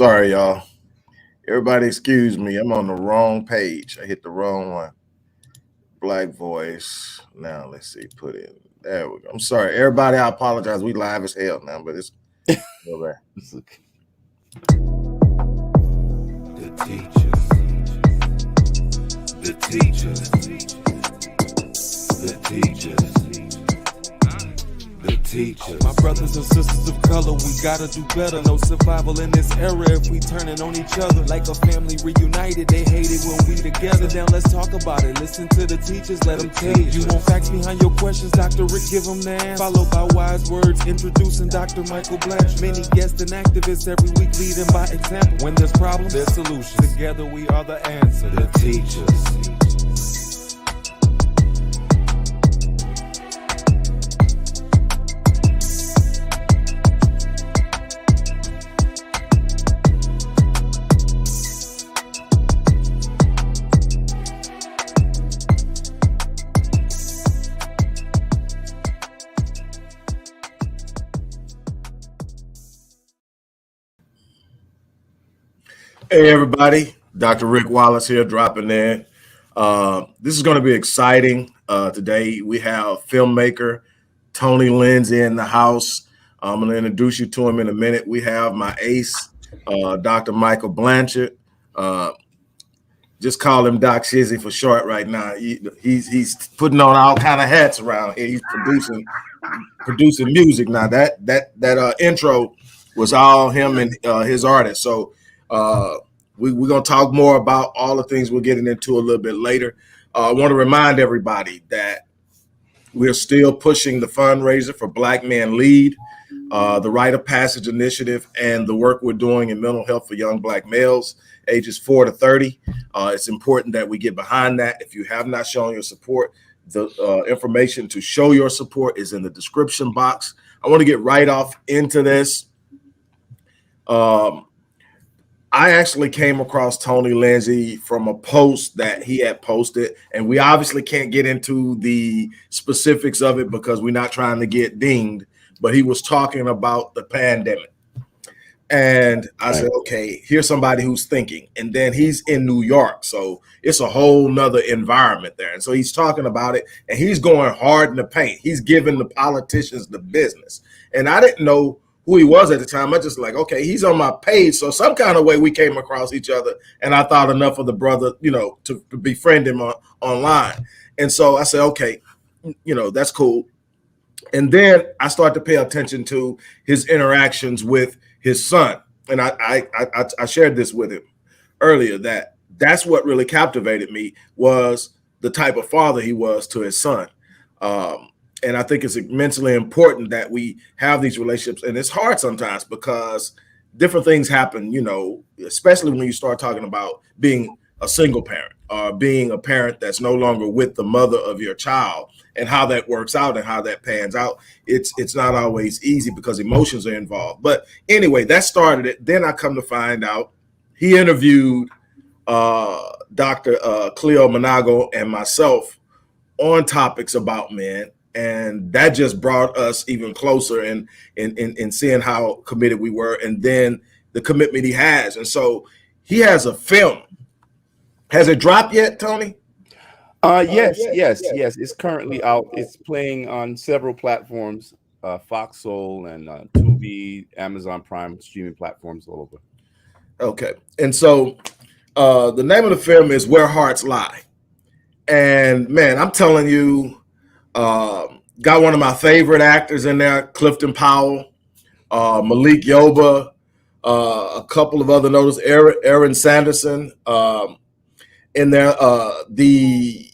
Sorry, y'all. Everybody excuse me. I'm on the wrong page. I hit the wrong one. Black voice. Now let's see. Put in. There we go. I'm sorry. Everybody, I apologize. We live as hell now, but it's over. The teachers. The teachers. The teachers. The teachers. My brothers and sisters of color, we gotta do better. No survival in this era if we turning on each other. Like a family reunited, they hate it when we together. Down, let's talk about it. Listen to the teachers, let them tell you. You want facts behind your questions, Dr. Rick, give them the answer. Followed by wise words, introducing Dr. Michael Blanche. Many guests and activists every week leading by example. When there's problems, there's solutions. Together we are the answer. The teachers. Hey, everybody. Dr. Rick Wallace here, dropping in. This is going to be exciting. Today, we have filmmaker Tony Lindsey in the house. I'm going to introduce you to him in a minute. We have my ace, Dr. Michael Blanchard. Just call him Doc Shizzy for short right now. He's putting on all kind of hats around here. He's producing music now. That intro was all him and his artist. So we're going to talk more about all the things we're getting into a little bit later. I want to remind everybody that we're still pushing the fundraiser for Black Men Lead, the Rite of Passage Initiative, and the work we're doing in mental health for young Black males ages 4 to 30. It's important that we get behind that. If you have not shown your support, the information to show your support is in the description box. I want to get right off into this. I actually came across Tony Lindsey from a post that he had posted, and we obviously can't get into the specifics of it because we're not trying to get dinged, but he was talking about the pandemic. And I said, okay, here's somebody who's thinking. And then he's in New York, so it's a whole nother environment there. And so he's talking about it, and he's going hard in the paint. He's giving the politicians the business. And I didn't know who he was at the time. I just like, okay, he's on my page. So some kind of way we came across each other, and I thought enough of the brother, to befriend him online. And so I said, okay, that's cool. And then I started to pay attention to his interactions with his son. And I shared this with him earlier, that's what really captivated me, was the type of father he was to his son. And I think it's immensely important that we have these relationships. And it's hard sometimes because different things happen, especially when you start talking about being a single parent or being a parent that's no longer with the mother of your child, and how that works out and how that pans out. It's not always easy because emotions are involved. But anyway, that started it. Then I come to find out he interviewed Dr. Cleo Manago and myself on topics about men. And that just brought us even closer in seeing how committed we were, and then the commitment he has. And so he has a film. Has it dropped yet, Tony? Yes. It's currently out. It's playing on several platforms, Fox Soul and Tubi, Amazon Prime, streaming platforms all over. Okay. And so the name of the film is Where Hearts Lie. And man, I'm telling you, got one of my favorite actors in there, Clifton Powell, Malik, Yoba, a couple of other notice, Erin Sanderson in there. The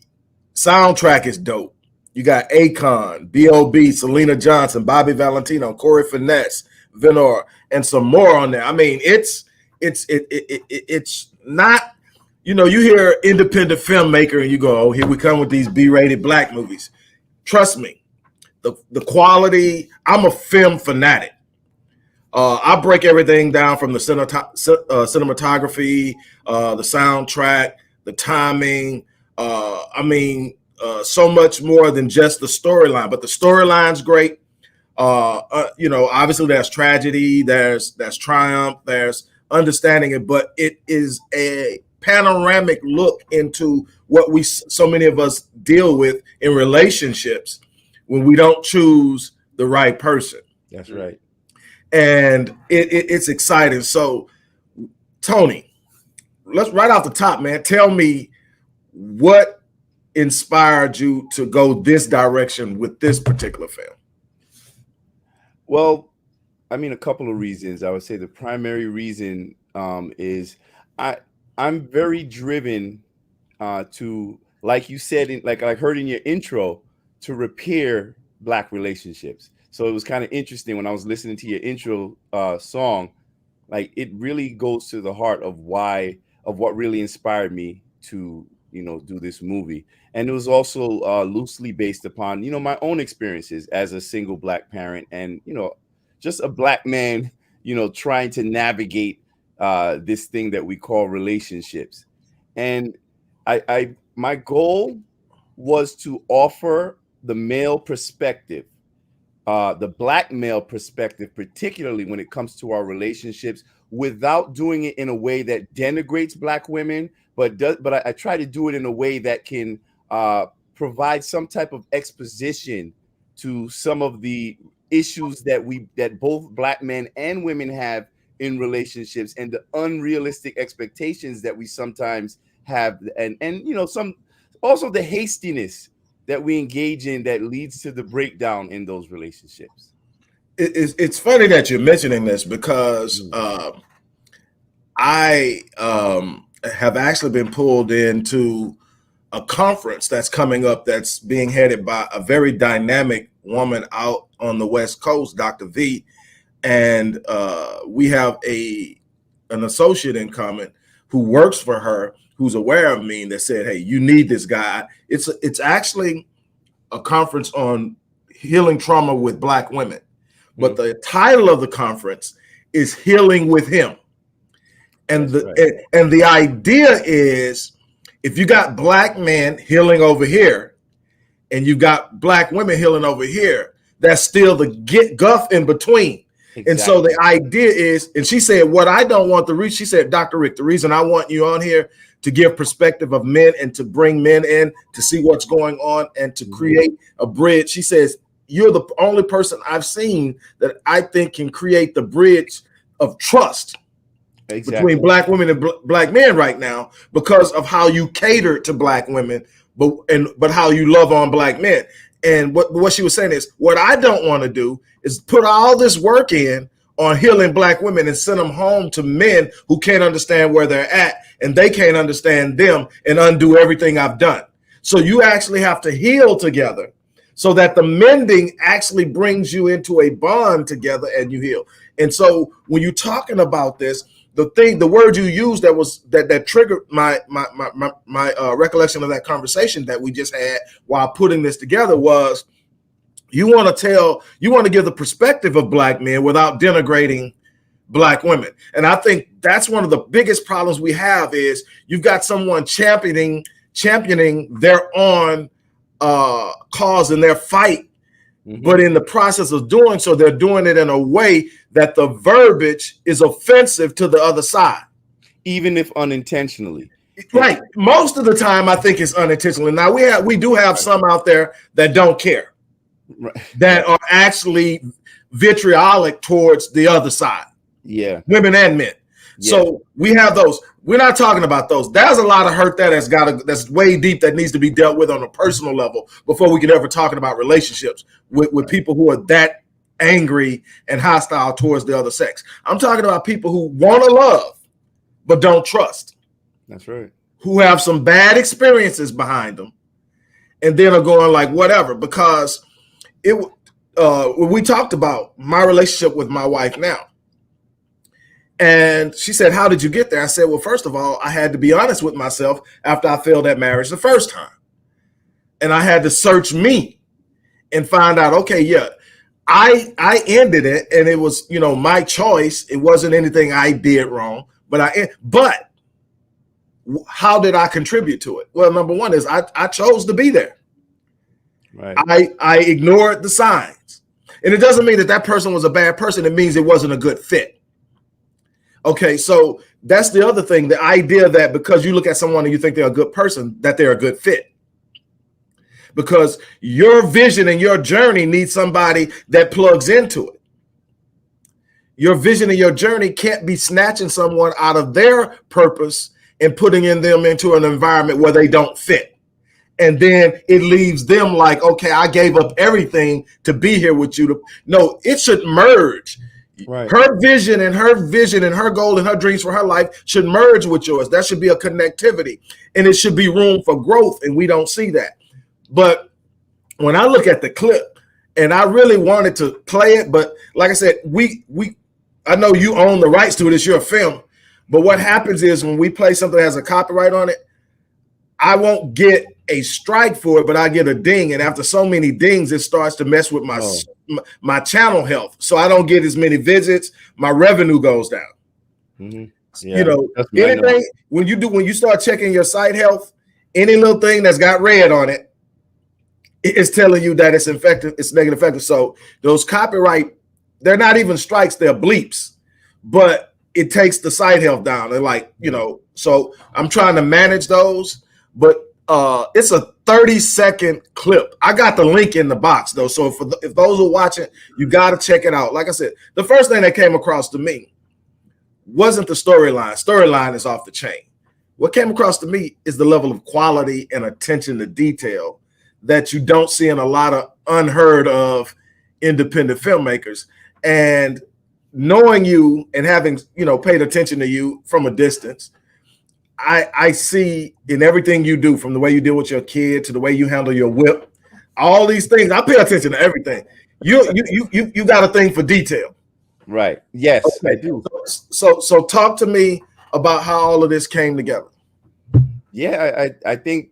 soundtrack is dope. You got Akon, B.O.B, Syleena Johnson, Bobby Valentino, Corey Finesse, Venor, and some more on there. I mean, it's not, you hear independent filmmaker and you go, oh, here we come with these B-rated Black movies. Trust me, the quality, I'm a film fanatic. I break everything down from the cinematography, the soundtrack, the timing. So much more than just the storyline, but the storyline's great. Obviously there's tragedy, there's triumph, there's understanding it, but it is a panoramic look into what so many of us deal with in relationships when we don't choose the right person. That's right. And it's exciting. So, Tony, let's right off the top, man, tell me what inspired you to go this direction with this particular film. Well, I mean, a couple of reasons. I would say the primary reason is I'm very driven to, like you said, like I heard in your intro, to repair Black relationships. So it was kind of interesting when I was listening to your intro song. Like, it really goes to the heart of what really inspired me to, do this movie. And it was also loosely based upon, my own experiences as a single Black parent and, just a Black man, trying to navigate this thing that we call relationships. And my goal was to offer the male perspective, the Black male perspective, particularly when it comes to our relationships, without doing it in a way that denigrates Black women, but I try to do it in a way that can provide some type of exposition to some of the issues that both Black men and women have in relationships, and the unrealistic expectations that we sometimes have, and some also the hastiness that we engage in that leads to the breakdown in those relationships. It's funny that you're mentioning this because I have actually been pulled into a conference that's coming up that's being headed by a very dynamic woman out on the West Coast, Dr. V. And we have an associate in common who works for her, who's aware of me, and that said, hey, you need this guy. It's actually a conference on healing trauma with Black women. But the title of the conference is Healing with Him. And the idea is, if you got Black men healing over here and you got Black women healing over here, that's still the guff in between. Exactly. And so the idea is, and she said, what I don't want to reach, she said, Dr. Rick, the reason I want you on here to give perspective of men and to bring men in to see what's going on and to create a bridge. She says, you're the only person I've seen that I think can create the bridge of trust between Black women and Black men right now, because of how you cater to Black women, but how you love on Black men. And what she was saying is, what I don't want to do is put all this work in on healing Black women and send them home to men who can't understand where they're at, and they can't understand them, and undo everything I've done. So you actually have to heal together so that the mending actually brings you into a bond together and you heal. And so when you're talking about this, the word you used that triggered my recollection of that conversation that we just had while putting this together was, you want to give the perspective of Black men without denigrating Black women. And I think that's one of the biggest problems we have is you've got someone championing their own cause and their fight. But in the process of doing so, they're doing it in a way that the verbiage is offensive to the other side. Even if unintentionally. Right. Most of the time, I think it's unintentionally. Now, we do have some out there that don't care, that are actually vitriolic towards the other side. Yeah. Women and men. Yeah. So we have those. We're not talking about those. There's a lot of hurt that's way deep that needs to be dealt with on a personal level before we can ever talk about relationships with people who are that angry and hostile towards the other sex. I'm talking about people who want to love but don't trust. That's right. Who have some bad experiences behind them and then are going like whatever, because we talked about my relationship with my wife now. And she said, how did you get there? I said, well, first of all, I had to be honest with myself after I failed at marriage the first time. And I had to search me and find out, okay, yeah, I ended it and it was, my choice. It wasn't anything I did wrong, but how did I contribute to it? Well, number one is I chose to be there. Right. I ignored the signs. And it doesn't mean that person was a bad person. It means it wasn't a good fit. Okay, so that's the other thing, the idea that because you look at someone and you think they're a good person, that they're a good fit. Because your vision and your journey needs somebody that plugs into it. Your vision and your journey can't be snatching someone out of their purpose and putting them into an environment where they don't fit. And then it leaves them like, okay, I gave up everything to be here with you. No, it should merge. Right. Her vision and her goal and her dreams for her life should merge with yours. That should be a connectivity, and it should be room for growth. And we don't see that. But when I look at the clip, and I really wanted to play it, but like I said, I know you own the rights to it. It's your film. But what happens is when we play something that has a copyright on it, I won't get a strike for it, but I get a ding. And after so many dings, it starts to mess with my channel health. So I don't get as many visits. My revenue goes down. Mm-hmm. Yeah, you know, anything when you start checking your site health, any little thing that's got red on it, it's telling you that it's infected, it's negative effective. So those copyright, they're not even strikes, they're bleeps, but it takes the site health down. They're like, you know, so I'm trying to manage those, but it's a 30-second clip. I got the link in the box though. So if those are watching, you got to check it out. Like I said, the first thing that came across to me wasn't the storyline. Storyline is off the chain. What came across to me is the level of quality and attention to detail that you don't see in a lot of unheard of independent filmmakers. And knowing you and having, you know, paid attention to you from a distance, I see in everything you do, from the way you deal with your kid to the way you handle your whip, all these things. I pay attention to everything. You got a thing for detail. Right. Yes, okay. I do. So talk to me about how all of this came together. Yeah, I think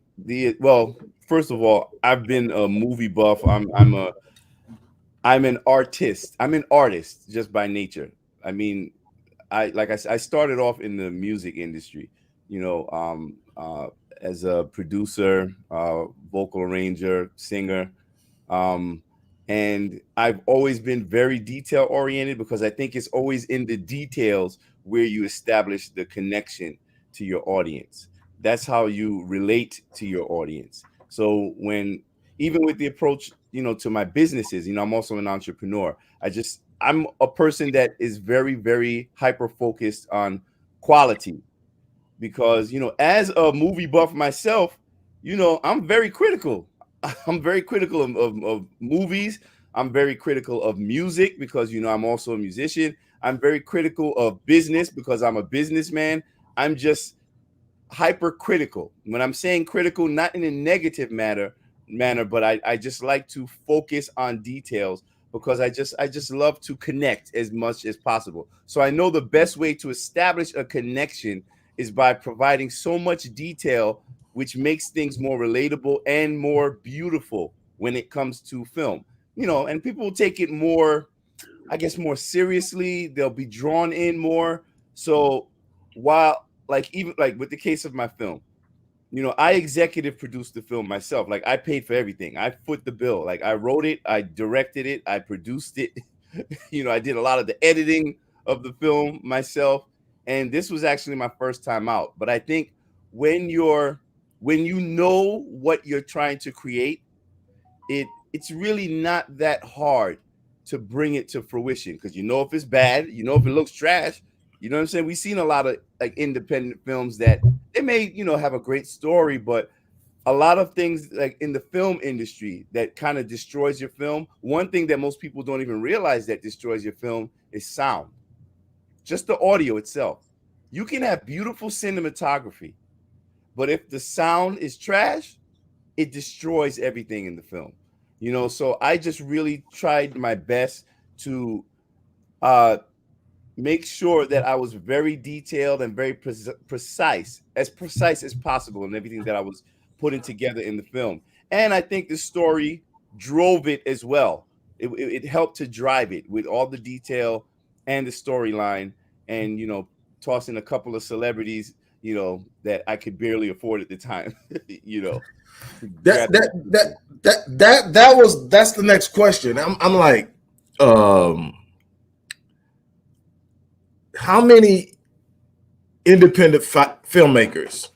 first of all, I've been a movie buff. I'm an artist. I'm an artist just by nature. I mean, I started off in the music industry, you know, as a producer, vocal arranger, singer. And I've always been very detail oriented because I think it's always in the details where you establish the connection to your audience. That's how you relate to your audience. So even with the approach, you know, to my businesses, you know, I'm also an entrepreneur. I'm a person that is very, very hyper focused on quality because, you know, as a movie buff myself, you know, I'm very critical. I'm very critical of movies. I'm very critical of music because, you know, I'm also a musician. I'm very critical of business because I'm a businessman. I'm just hypercritical. When I'm saying critical, not in a negative manner, but I just like to focus on details because I just love to connect as much as possible. So I know the best way to establish a connection is by providing so much detail, which makes things more relatable and more beautiful when it comes to film. You know, and people will take it more, I guess, more seriously. They'll be drawn in more. So while even with the case of my film, you know, I executive produced the film myself. Like I paid for everything. I foot the bill. Like I wrote it, I directed it, I produced it. You know, I did a lot of the editing of the film myself. And this was actually my first time out. But I think when you know what you're trying to create, it's really not that hard to bring it to fruition because you know if it's bad, you know if it looks trash. You know what I'm saying? We've seen a lot of like independent films that they may, you know, have a great story, but a lot of things like in the film industry that kind of destroys your film. One thing that most people don't even realize that destroys your film is sound. Just the audio itself. You can have beautiful cinematography, but if the sound is trash, it destroys everything in the film. You know, so I just really tried my best to make sure that I was very detailed and very precise as possible in everything that I was putting together in the film. And I think the story drove it as well. It helped to drive it with all the detail and the storyline and, you know, tossing a couple of celebrities, you know, that I could barely afford at the time, you know. That's the next question. I'm like, how many independent filmmakers,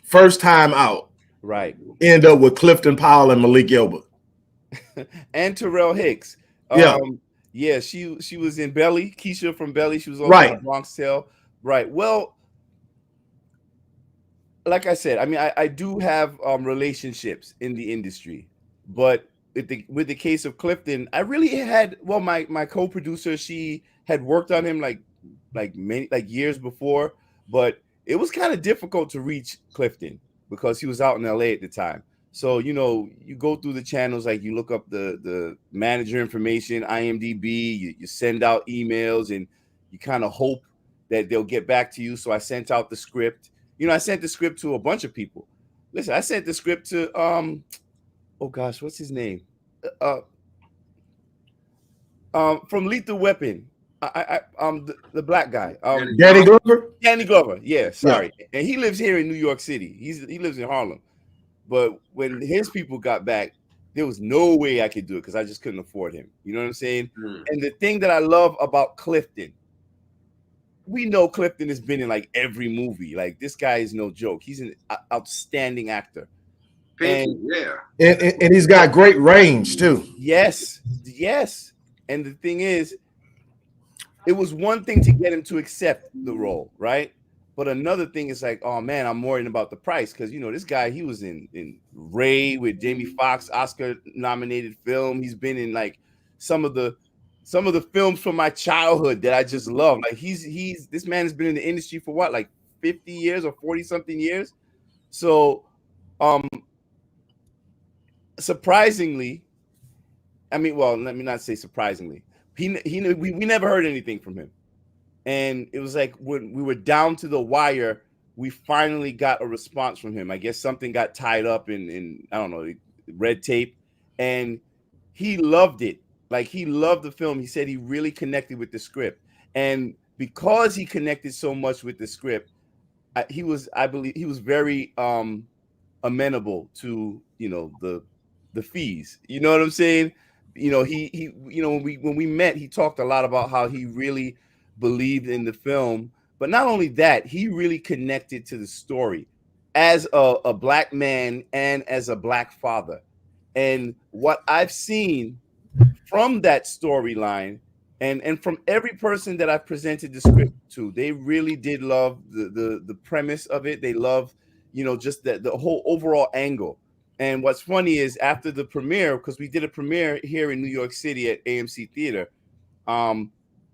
first time out, right, end up with Clifton, Powell, and Malik Yoba. and Terrell Hicks. Yeah. Yeah, she was in Belly. Keisha from Belly. She was also Right. in the Bronx Tale. Right. Well, like I said, I mean, I do have relationships in the industry, but with the case of Clifton, I really had, well, my co-producer, she had worked on him like many years before, but it was kind of difficult to reach Clifton because he was out in LA at the time. So, you know, you go through the channels, like you look up the manager information, IMDb, you send out emails, and you kind of hope that they'll get back to you. So I sent out the script. You know, I sent the script to a bunch of people. Listen, I sent the script to oh gosh, what's his name? From Lethal Weapon. The black guy. Danny Glover? Danny Glover, yeah, sorry. Yeah. And he lives here in New York City. He lives in Harlem. But when his people got back, there was no way I could do it because I just couldn't afford him. You know what I'm saying? And the thing that I love about Clifton, we know Clifton has been in like every movie. Like, this guy is no joke. He's an outstanding actor. And he's got great range too. Yes. And the thing is, it was one thing to get him to accept the role, right? But another thing is like, oh man, I'm worrying about the price because, you know, this guy, he was in Ray with Jamie Foxx, Oscar-nominated film. He's been in like some of the films from my childhood that I just love. Like, this man has been in the industry for what, like 50 years or 40 something years. So, surprisingly, I mean, well, let me not say surprisingly. We never heard anything from him. And it was like when we were down to the wire, we finally got a response from him. I guess something got tied up in I don't know, red tape. And he loved it. Like, he loved the film. He said he really connected with the script. And because he connected so much with the script, I believe he was very amenable to, you know, the fees. You know what I'm saying? You know, he you know, when we met, he talked a lot about how he really believed in the film. But not only that, he really connected to the story as a black man and as a black father. And what I've seen from that storyline and from every person that I've presented the script to, they really did love the premise of it. They love, you know, just the whole overall angle. And what's funny is, after the premiere, because we did a premiere here in New York City at AMC Theater,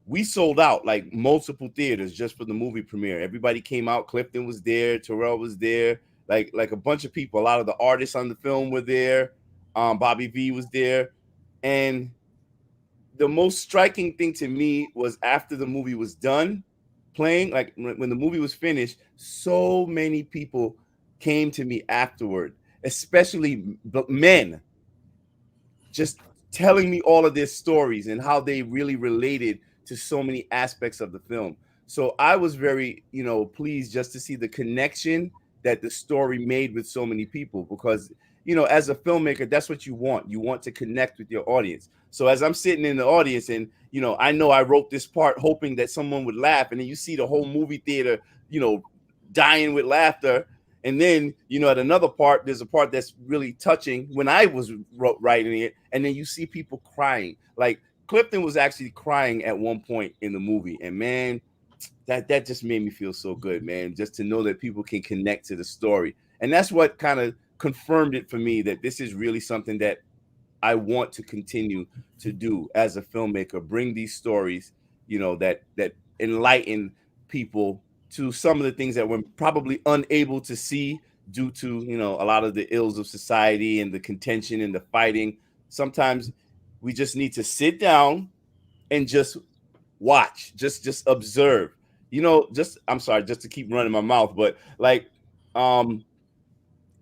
we sold out like multiple theaters just for the movie premiere. Everybody came out. Clifton was there. Taral was there. Like a bunch of people. A lot of the artists on the film were there. Bobby V was there. And the most striking thing to me was, after the movie was done playing, like when the movie was finished, so many people came to me afterward, especially men, just telling me all of their stories and how they really related to so many aspects of the film. So I was very, you know, pleased just to see the connection that the story made with so many people, because, you know, as a filmmaker, that's what you want. You want to connect with your audience. So as I'm sitting in the audience and, you know I wrote this part hoping that someone would laugh, and then you see the whole movie theater, you know, dying with laughter. And then, you know, at another part, there's a part that's really touching when I was writing it, and then you see people crying. Like, Clifton was actually crying at one point in the movie, and man, that just made me feel so good, man, just to know that people can connect to the story. And that's what kind of confirmed it for me, that this is really something that I want to continue to do as a filmmaker, bring these stories, you know, that enlighten people to some of the things that we're probably unable to see due to, you know, a lot of the ills of society and the contention and the fighting. Sometimes we just need to sit down and just watch, just observe, you know, I'm sorry, just to keep running my mouth, but like,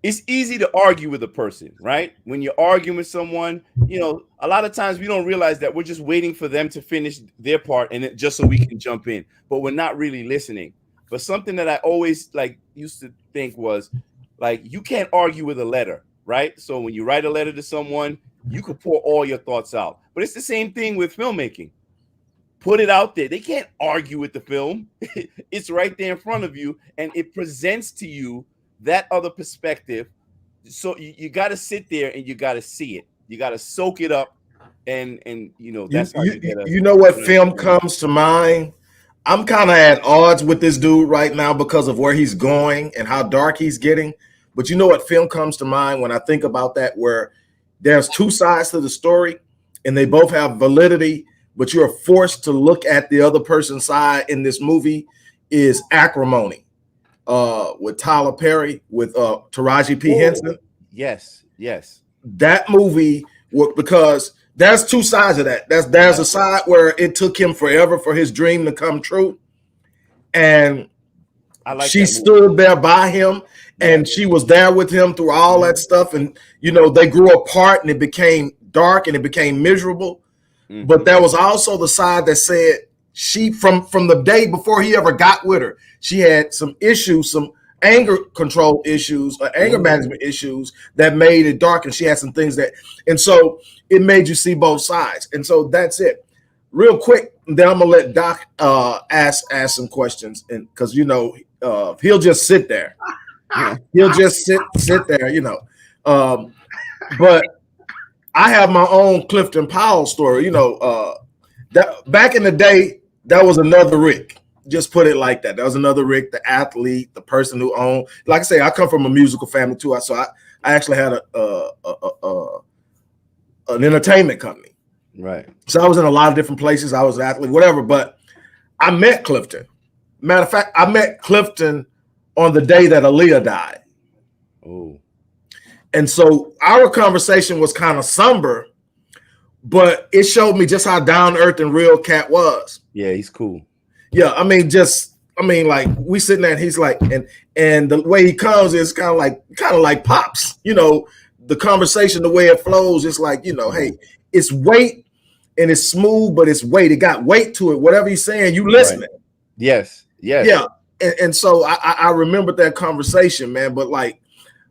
it's easy to argue with a person, right? When you're arguing with someone, you know, a lot of times we don't realize that we're just waiting for them to finish their part and just so we can jump in, but we're not really listening. But something that I always like used to think was, like, you can't argue with a letter, right? So when you write a letter to someone, you could pour all your thoughts out. But it's the same thing with filmmaking. put it out there. They can't argue with the film. It's right there in front of you, and it presents to you that other perspective. So you got to sit there and you got to see it. You got to soak it up, and that's how you get you know what film comes to mind? I'm kind of at odds with this dude right now because of where he's going and how dark he's getting. But you know what film comes to mind when I think about that, where there's two sides to the story and they both have validity, but you're forced to look at the other person's side in this movie, is Acrimony, with Tyler Perry, with Taraji P. Henson. Yes. That movie, because there's two sides of that. There's a side where it took him forever for his dream to come true. And she stood there by him, and she was there with him through all that stuff. And, they grew apart and it became dark and it became miserable. Mm-hmm. But there was also the side that said she, from the day before he ever got with her, she had some issues, some anger control issues, anger management issues that made it dark. And she had some things and so it made you see both sides. And so that's it. Real quick, then I'm gonna let Doc ask some questions, and because he'll just sit there. He'll just sit there, But I have my own Clifton Powell story. That back in the day, that was another Rick. Just put it like that. That was another Rick, the athlete, the person who owned. Like I say, I come from a musical family too. So I actually had an entertainment company. Right. So I was in a lot of different places. I was an athlete, whatever. But I met Clifton. Matter of fact, I met Clifton on the day that Aaliyah died. Oh. And so our conversation was kind of somber, but it showed me just how down to earth and real Cat was. Yeah, he's cool. Yeah, like we sitting there and he's like, and the way he comes is kind of like Pops. The conversation, the way it flows, it's like, hey, it's weight and it's smooth, but it's weight. It got weight to it. Whatever he's saying, you listening. Right. Yes. Yeah. And so I remembered that conversation, man. But like,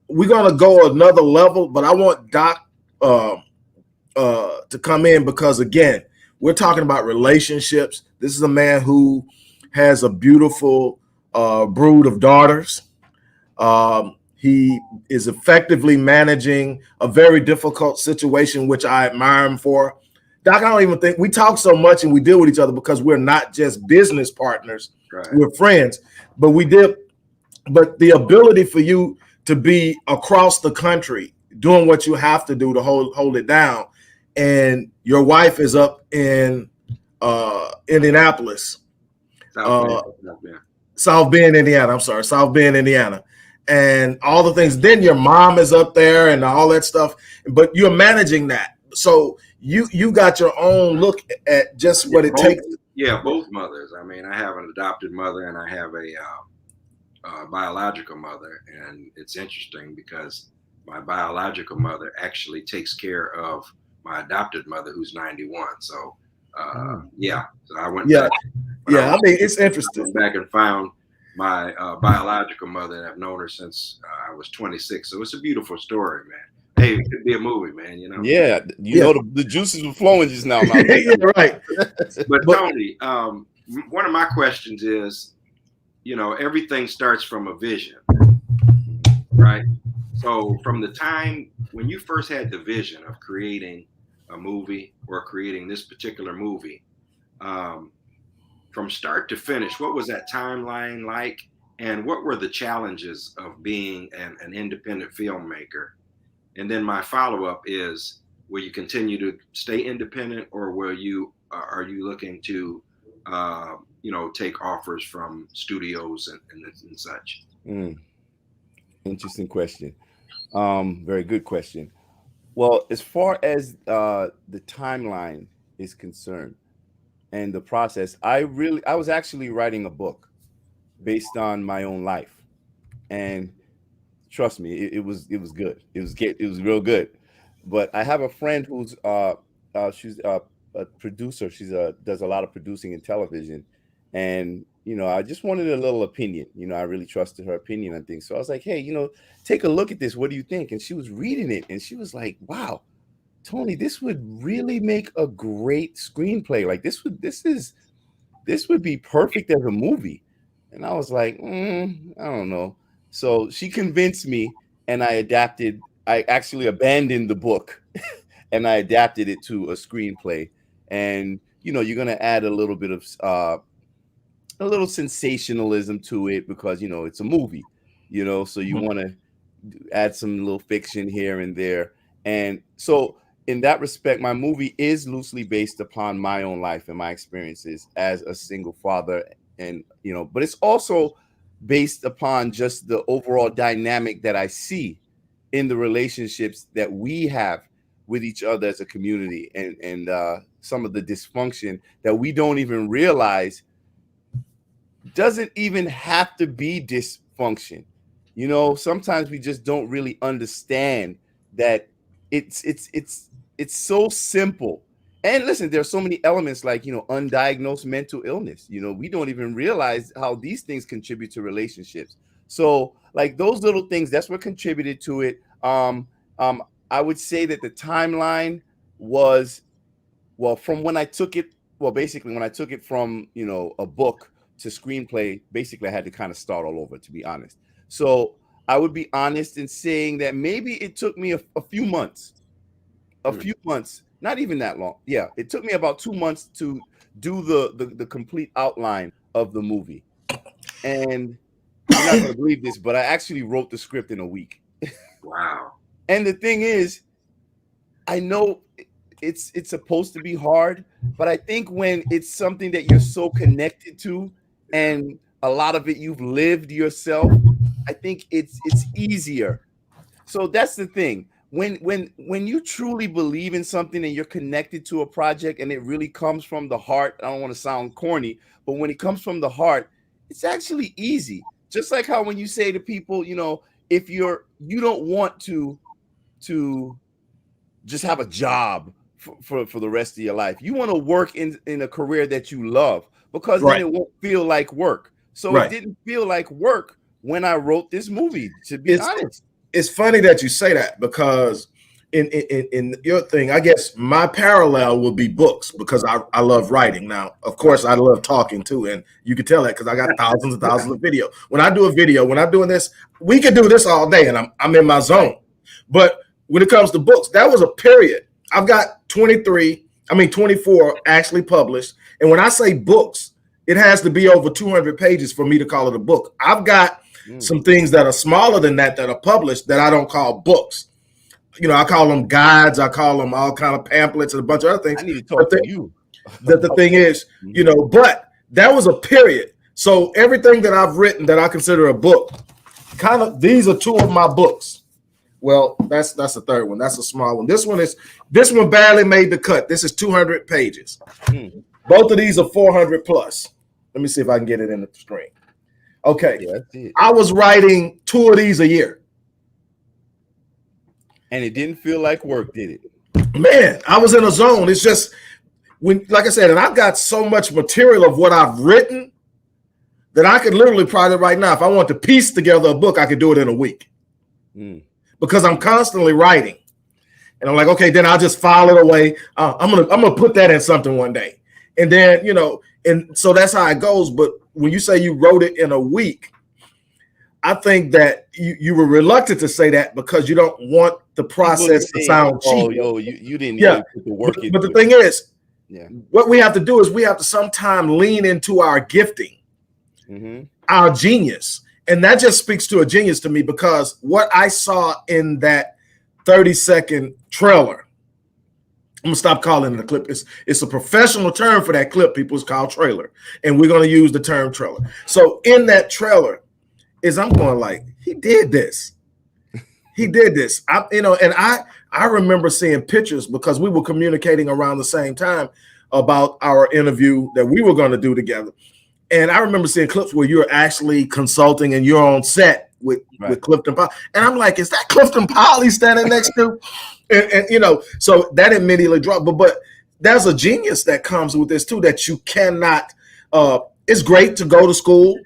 we're gonna go another level, but I want Doc to come in because again, we're talking about relationships. This is a man who has a beautiful brood of daughters. He is effectively managing a very difficult situation, which I admire him for. Doc, I don't even think we talk so much and we deal with each other because we're not just business partners. Right. We're friends, but the ability for you to be across the country doing what you have to do to hold it down. And your wife is up in Indianapolis. South Bend, Indiana. I'm sorry, South Bend, Indiana. And all the things. Then your mom is up there and all that stuff. But you're managing that. So you got your own look at just what it takes. Yeah, both mothers. I mean, I have an adopted mother and I have a biological mother. And it's interesting because my biological mother actually takes care of my adopted mother who's 91. So, yeah. So I went back. Yeah, I mean, it's interesting. Went back and found my biological mother, and I've known her since I was 26. So it's a beautiful story, man. Hey, it could be a movie, man, Yeah, the juices were flowing just now. Yeah, right. But Tony, one of my questions is, everything starts from a vision, right? So from the time when you first had the vision of creating a movie or creating this particular movie, from start to finish, what was that timeline like? And what were the challenges of being an independent filmmaker? And then my follow-up is, will you continue to stay independent, or are you looking to, take offers from studios and such? Interesting question. Very good question. Well, as far as the timeline is concerned and the process, I was actually writing a book based on my own life, and trust me, it was good. It was real good. But I have a friend who's she's a producer. She's does a lot of producing in television, and I just wanted a little opinion. I really trusted her opinion on things. So I was like, hey, take a look at this. What do you think? And she was reading it, and she was like, wow, Tony, this would really make a great screenplay. Like this is this would be perfect as a movie. And I was like, I don't know. So she convinced me, and I actually abandoned the book and I adapted it to a screenplay. And, you know, you're going to add a little bit of a little sensationalism to it because, you know, it's a movie, you know, so you want to add some little fiction here and there. And so in that respect, my movie is loosely based upon my own life and my experiences as a single father. And, you know, but it's also based upon just the overall dynamic that I see in the relationships that we have with each other as a community, and some of the dysfunction that we don't even realize doesn't even have to be dysfunction. You know, sometimes we just don't really understand that it's so simple. And listen, there's so many elements like, you know, undiagnosed mental illness. You know, we don't even realize how these things contribute to relationships. So like those little things, that's what contributed to it. I would say that the timeline was, well, from when I took it, well, basically when I took it from, you know, a book to screenplay, basically I had to kind of start all over, to be honest. So I would be honest in saying that maybe it took me a few months, not even that long. Yeah, it took me about 2 months to do the complete outline of the movie. And you're not going to believe this, but I actually wrote the script in a week. Wow. And the thing is, I know it's supposed to be hard, but I think when it's something that you're so connected to and a lot of it you've lived yourself, I think it's easier. So that's the thing. When you truly believe in something and you're connected to a project and it really comes from the heart, I don't want to sound corny, but when it comes from the heart, it's actually easy. Just like how when you say to people, you know, if you don't want to just have a job for the rest of your life, you want to work in a career that you love, because then it won't feel like work. So it didn't feel like work when I wrote this movie, to be honest. It's funny that you say that, because in your thing, I guess my parallel would be books, because I love writing. Now, of course, I love talking too, and you can tell that because I got thousands and thousands of video. When I do a video, when I'm doing this, we can do this all day, and I'm in my zone. But when it comes to books, that was a period. I've got 24 actually published, and when I say books, it has to be over 200 pages for me to call it a book. I've got some things that are smaller than that are published that I don't call books. You know, I call them guides. I call them all kind of pamphlets and a bunch of other things. I need to talk to you. The thing is, you know, but that was a period. So everything that I've written that I consider a book, kind of, these are two of my books. Well, that's the third one. That's a small one. This one barely made the cut. This is 200 pages. Both of these are 400 plus. Let me see if I can get it in the screen. Okay. Yeah, that's it. I was writing 2 of these a year. And it didn't feel like work, did it? Man, I was in a zone. It's just when, like I said, and I've got so much material of what I've written that I could literally probably right now, if I want to piece together a book, I could do it in a week. Because I'm constantly writing. And I'm like, okay, then I'll just file it away. I'm gonna put that in something one day. And then, you know, and so that's how it goes. But when you say you wrote it in a week, I think that you were reluctant to say that because you don't want the process to sound cheap. Oh, yo, you didn't even put the work into it. But the thing is, what we have to do is we have to sometime lean into our gifting, our genius. And that just speaks to a genius to me, because what I saw in that 30-second trailer, I'm gonna stop calling it a clip. It's a professional term for that clip, people. It's called trailer. And we're gonna use the term trailer. So in that trailer is I'm going like, he did this. He did this. I remember seeing pictures because we were communicating around the same time about our interview that we were going to do together. And I remember seeing clips where you're actually consulting and you're on set with Clifton Powell. And I'm like, is that Clifton Powell he's standing next to? And you know, so that immediately dropped. But there's a genius that comes with this too, that you cannot, it's great to go to school.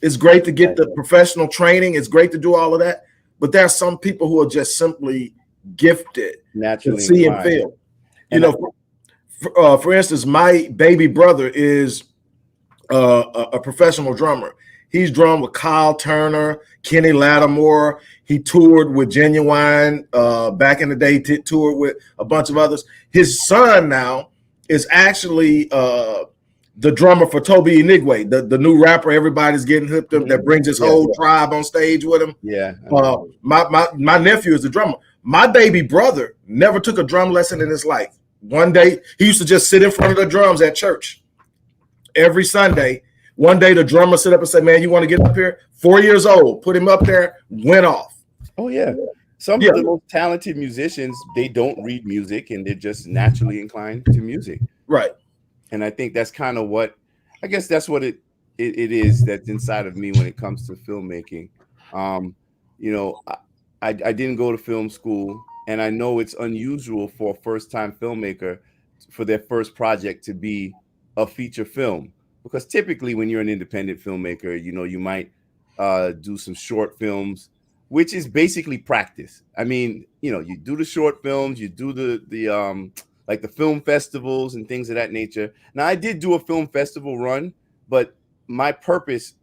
It's great to get the professional training. It's great to do all of that. But there are some people who are just simply gifted naturally to see and feel. You know, for instance, my baby brother is a professional drummer. He's drummed with Kyle Turner, Kenny Lattimore. He toured with Genuine back in the day. Toured with a bunch of others. His son now is actually the drummer for Toby Enigwe, the new rapper everybody's getting hooked up, that brings his whole tribe on stage with him. Yeah. My nephew is the drummer. My baby brother never took a drum lesson in his life. One day, he used to just sit in front of the drums at church every Sunday. One day, the drummer sit up and say, "Man, you want to get up here?" 4 years old, put him up there, went off. Oh, yeah. Some of the most talented musicians, they don't read music and they're just naturally inclined to music. Right. And I think that's kind of what, I guess that's what it is that's inside of me when it comes to filmmaking. You know, I didn't go to film school, and I know it's unusual for a first-time filmmaker for their first project to be a feature film. Because typically when you're an independent filmmaker, you know, you might do some short films, which is basically practice. I mean, you know, you do the short films, you do the like the film festivals and things of that nature. Now, I did do a film festival run, but my purpose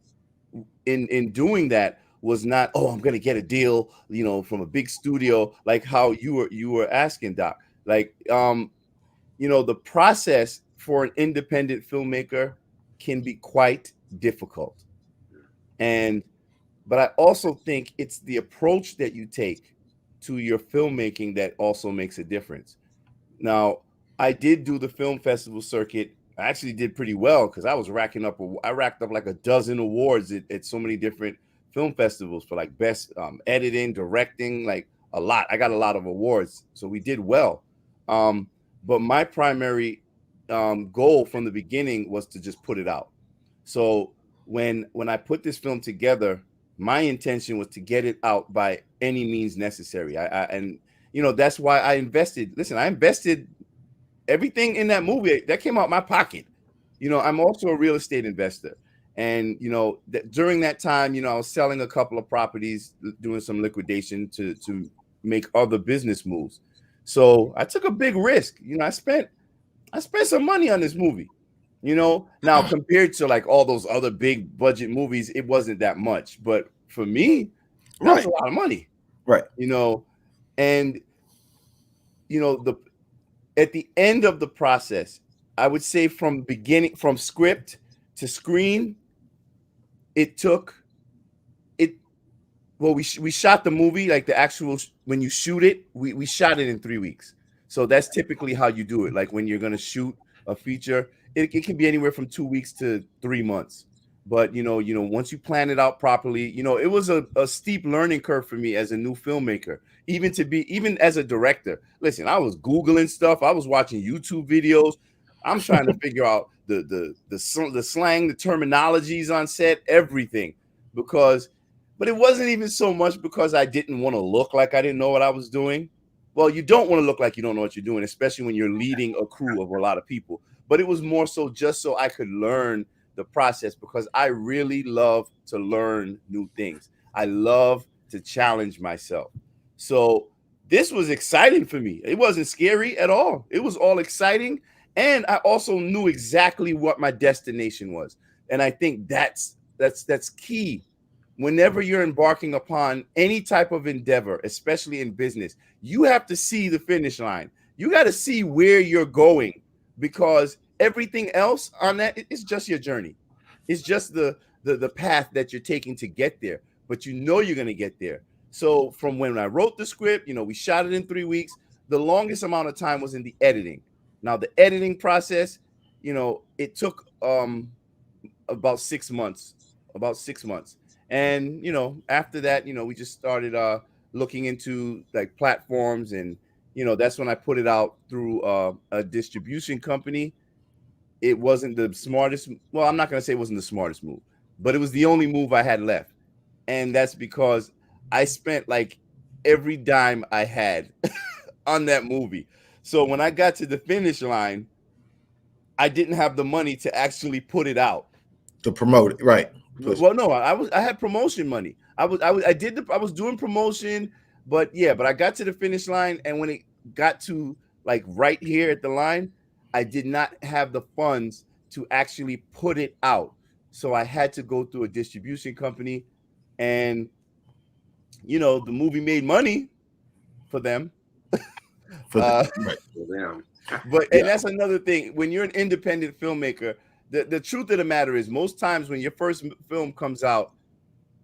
in doing that was not, oh, I'm gonna get a deal, you know, from a big studio, like how you were asking, Doc. Like, you know, the process for an independent filmmaker can be quite difficult. But I also think it's the approach that you take to your filmmaking that also makes a difference. Now, I did do the film festival circuit. I actually did pretty well because I racked up like a dozen awards at so many different film festivals for like best editing, directing, like a lot. I got a lot of awards, so we did well. But my primary goal from the beginning was to just put it out. So when I put this film together, my intention was to get it out by any means necessary. And you know, that's why I invested. Listen, I invested everything in that movie that came out of my pocket. You know, I'm also a real estate investor. And, you know, during that time, you know, I was selling a couple of properties, doing some liquidation to make other business moves. So I took a big risk. You know, I spent some money on this movie. You know, now compared to like all those other big budget movies, it wasn't that much. But for me, that was a lot of money. Right. You know, and, you know, at the end of the process, I would say from script to screen, we shot the movie, like the actual, when you shoot it, we shot it in 3 weeks. So that's typically how you do it. Like when you're going to shoot a feature, it can be anywhere from 2 weeks to 3 months. But, you know, once you plan it out properly, you know, it was a steep learning curve for me as a new filmmaker, even as a director. Listen, I was Googling stuff. I was watching YouTube videos. I'm trying to figure out the slang, the terminologies on set, everything. But it wasn't even so much because I didn't want to look like I didn't know what I was doing. Well, you don't want to look like you don't know what you're doing, especially when you're leading a crew of a lot of people. But it was more so just so I could learn the process, because I really love to learn new things. I love to challenge myself. So this was exciting for me. It wasn't scary at all. It was all exciting. And I also knew exactly what my destination was. And I think that's key. Whenever you're embarking upon any type of endeavor, especially in business, you have to see the finish line. You got to see where you're going, because everything else on that, it's just your journey. It's just the path that you're taking to get there, but you know you're going to get there. So from when I wrote the script, you know, we shot it in 3 weeks. The longest amount of time was in the editing. Now, the editing process, you know, it took about 6 months. And, you know, after that, you know, we just started looking into like platforms, and, you know, that's when I put it out through a distribution company. It wasn't the smartest. Well, I'm not going to say it wasn't the smartest move, but it was the only move I had left. And that's because I spent like every dime I had on that movie. So when I got to the finish line, I didn't have the money to actually put it out. To promote it, right? Well, no, I had promotion money. I was doing promotion, but I got to the finish line, and when it got to like right here at the line, I did not have the funds to actually put it out. So I had to go through a distribution company, and you know, the movie made money for them. Right. For them. But and that's another thing. When you're an independent filmmaker, the truth of the matter is, most times when your first film comes out,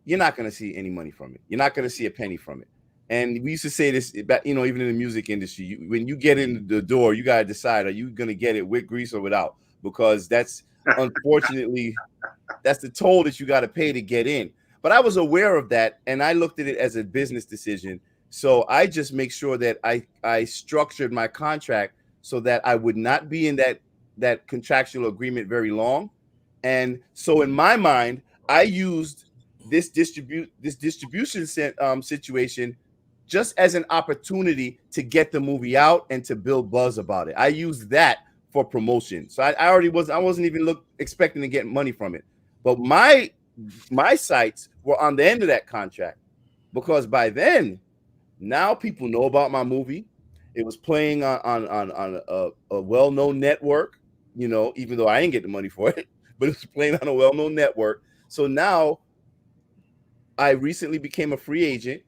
you're not going to see any money from it. You're not going to see a penny from it. And we used to say this, you know, even in the music industry, when you get in the door, you got to decide, are you going to get it with grease or without? Because that's unfortunately, that's the toll that you got to pay to get in. But I was aware of that, and I looked at it as a business decision. So I just make sure that I structured my contract so that I would not be in that contractual agreement very long. And so in my mind, I used this distribution situation just as an opportunity to get the movie out and to build buzz about it. I used that for promotion. So I wasn't even expecting to get money from it. But my sights were on the end of that contract, because by then, now people know about my movie. It was playing on a well-known network, you know, even though I didn't get the money for it, but it was playing on a well-known network. So now I recently became a free agent.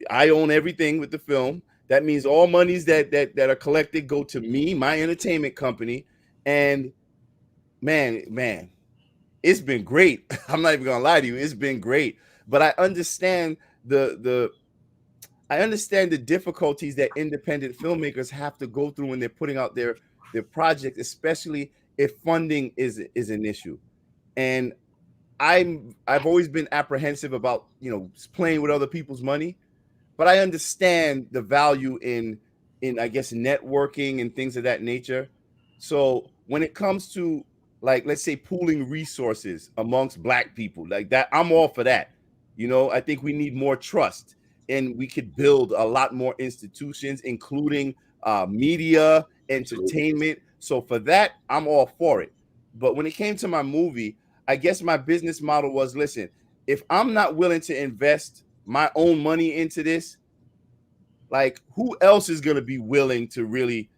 I own everything with the film. That means all monies that are collected go to me, my entertainment company. And man, it's been great. I'm not even gonna lie to you, it's been great. But I understand the difficulties that independent filmmakers have to go through when they're putting out their project, especially if funding is an issue. And I've always been apprehensive about, you know, playing with other people's money, but I understand the value in I guess networking and things of that nature. So when it comes to, like, let's say pooling resources amongst Black people like that, I'm all for that. You know, I think we need more trust, and we could build a lot more institutions, including media, entertainment. So for that, I'm all for it. But when it came to my movie, I guess my business model was, listen, if I'm not willing to invest my own money into this, like, who else is going to be willing to really,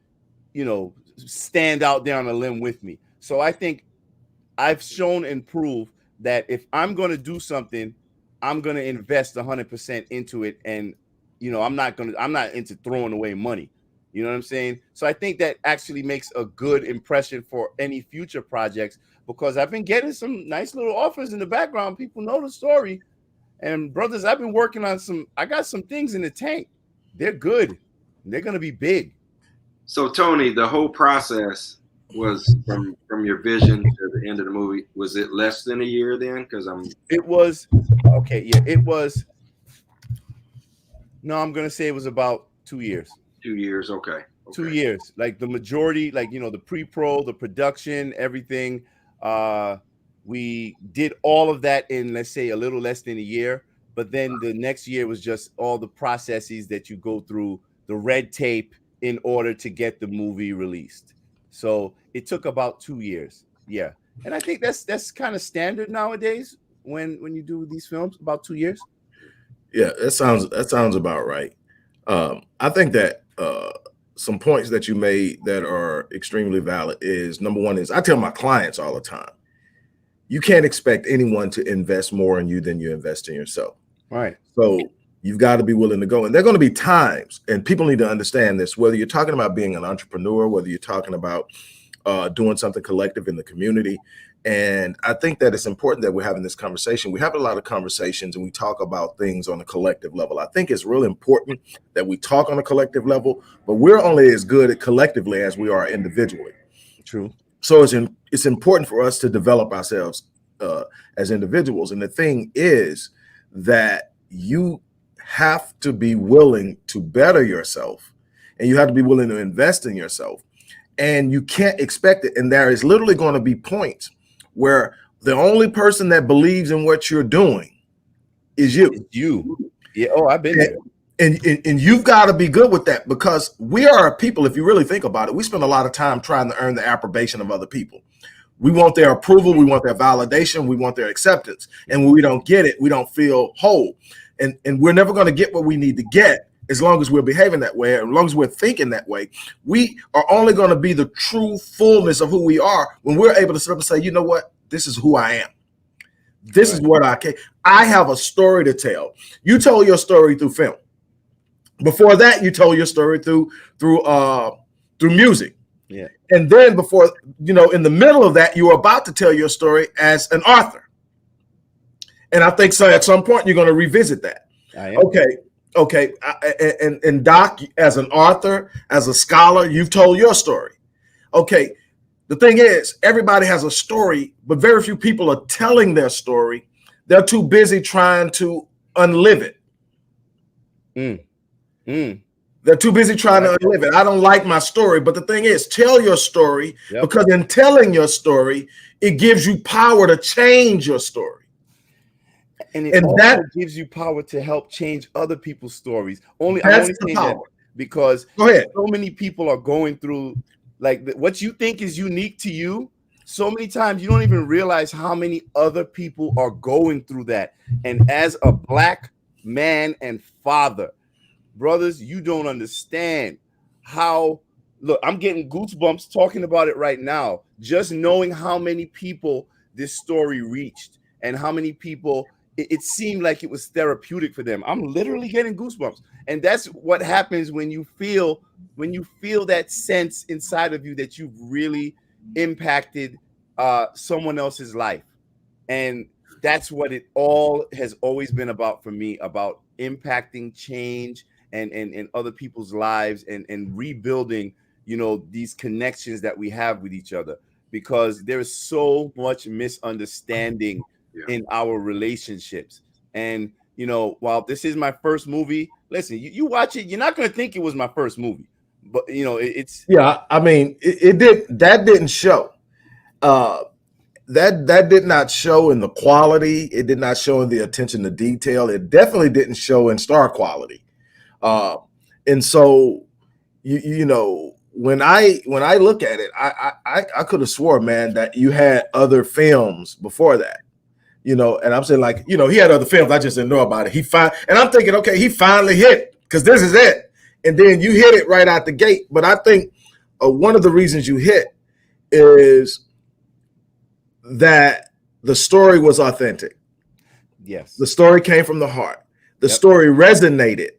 you know, stand out there on a limb with me? So I think I've shown and proved that if I'm going to do something, I'm going to invest 100% into it. And, you know, I'm not into throwing away money. You know what I'm saying? So I think that actually makes a good impression for any future projects, because I've been getting some nice little offers in the background. People know the story. And brothers, I've been working on I got some things in the tank. They're good. They're going to be big. So Tony, the whole process was from your vision to the end of the movie. Was it less than a year then? It was, okay. Yeah, it was. No, I'm going to say it was about 2 years. 2 years. Okay. 2 years. Like the majority, like, you know, the pre-pro, the production, everything. We did all of that in, let's say, a little less than a year. But then the next year was just all the processes that you go through, the red tape in order to get the movie released. So it took about 2 years. Yeah. And I think that's kind of standard nowadays when you do these films, about 2 years. Yeah, that sounds about right. I think that some points that you made that are extremely valid is, number one is, I tell my clients all the time, you can't expect anyone to invest more in you than you invest in yourself. Right. So you've got to be willing to go. And there are going to be times, and people need to understand this, whether you're talking about being an entrepreneur, whether you're talking about doing something collective in the community. And I think that it's important that we're having this conversation. We have a lot of conversations and we talk about things on a collective level. I think it's really important that we talk on a collective level, but we're only as good at collectively as we are individually. True. So it's important for us to develop ourselves as individuals. And the thing is that you have to be willing to better yourself, and you have to be willing to invest in yourself. And you can't expect it. And there is literally going to be points where the only person that believes in what you're doing is you. It's you. Yeah. Oh, I've been there. And you've got to be good with that, because we are a people, if you really think about it, we spend a lot of time trying to earn the approbation of other people. We want their approval. We want their validation. We want their acceptance. And when we don't get it, we don't feel whole. And we're never going to get what we need to get as long as we're behaving that way, as long as we're thinking that way, we are only going to be the true fullness of who we are when we're able to sit up and say, you know what, this is who I am. This is what I can. I have a story to tell. You told your story through film. Before that, you told your story through music. Yeah. And then before, in the middle of that, you were about to tell your story as an author. And I think so at some point you're going to revisit that. I am. Okay. And Doc, as an author, as a scholar, you've told your story. Okay. The thing is, everybody has a story, but very few people are telling their story. They're too busy trying to unlive it. They're too busy trying to unlive it. I don't like my story, but the thing is, tell your story, because in telling your story, it gives you power to change your story. And that gives you power to help change other people's stories. I'm only saying that because so many people are going through, like, what you think is unique to you. So many times you don't even realize how many other people are going through that. And as a Black man and father, brothers, you don't understand how, look, I'm getting goosebumps talking about it right now, just knowing how many people this story reached and how many people it seemed like it was therapeutic for them. I'm literally getting goosebumps. And that's what happens when you feel that sense inside of you that you've really impacted someone else's life. And that's what it all has always been about for me, about impacting change and other people's lives and rebuilding, these connections that we have with each other, because there is so much misunderstanding in our relationships. And, while this is my first movie, listen, you watch it, you're not going to think it was my first movie, but it's. Yeah. I mean, that didn't show. That did not show in the quality. It did not show in the attention to detail. It definitely didn't show in star quality. And so, when I look at it, I could have swore, man, that you had other films before that, and I'm saying, like, he had other films. I just didn't know about it. And I'm thinking, okay, he finally hit, because this is it. And then you hit it right out the gate. But I think one of the reasons you hit is that the story was authentic. Yes. The story came from the heart. The story resonated.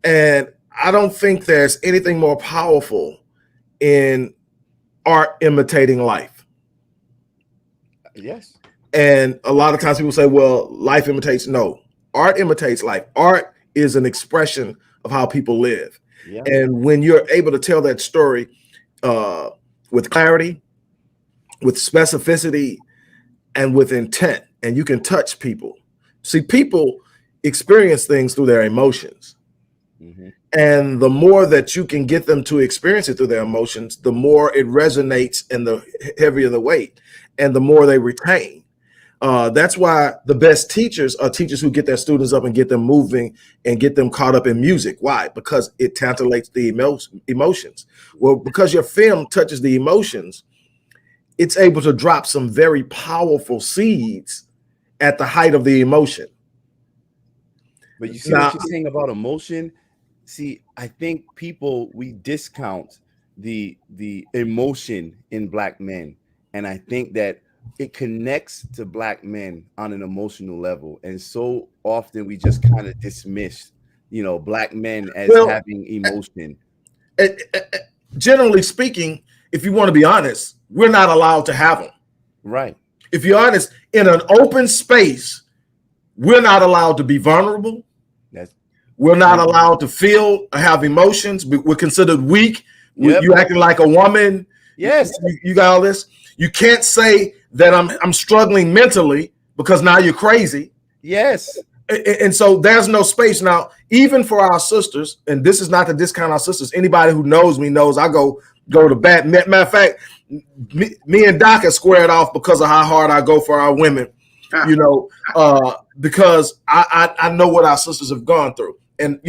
And I don't think there's anything more powerful in art imitating life. Yes. And a lot of times people say, well, life imitates. No, art imitates life. Art is an expression of how people live. Yeah. And when you're able to tell that story with clarity, with specificity, and with intent, and you can touch people. See, people experience things through their emotions. Mm-hmm. And the more that you can get them to experience it through their emotions, the more it resonates and the heavier the weight, and the more they retain. That's why the best teachers are teachers who get their students up and get them moving and get them caught up in music. Why? Because it titillates the emotions. Well, because your film touches the emotions, it's able to drop some very powerful seeds at the height of the emotion. But you see what you're saying about emotion? See, I think we discount the emotion in Black men. And I think that it connects to Black men on an emotional level. And so often we just kind of dismiss, Black men as having emotion. Generally speaking, if you want to be honest, we're not allowed to have them. Right. If you're honest, in an open space, we're not allowed to be vulnerable. We're not allowed to feel or have emotions. We're considered weak. Yep. You acting like a woman. Yes. You got all this. You can't say that I'm struggling mentally, because now you're crazy. Yes. And so there's no space. Now, even for our sisters, and this is not to discount our sisters, anybody who knows me knows I go to bat. Matter of fact, me and Doc are squared off because of how hard I go for our women, because I know what our sisters have gone through. And,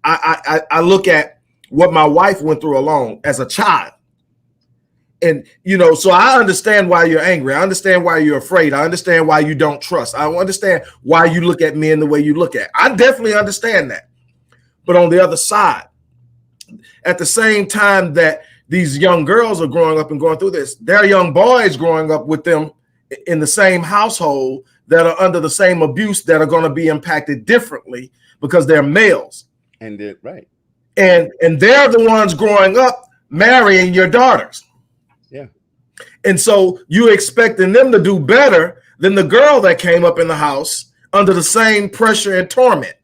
I look at what my wife went through alone as a child. And, so I understand why you're angry. I understand why you're afraid. I understand why you don't trust. I understand why you look at men the way you look at. I definitely understand that. But on the other side, at the same time that these young girls are growing up and going through this, there are young boys growing up with them in the same household that are under the same abuse that are going to be impacted differently because they're males. And they're right. And they're the ones growing up marrying your daughters. Yeah. And so you're expecting them to do better than the girl that came up in the house under the same pressure and torment.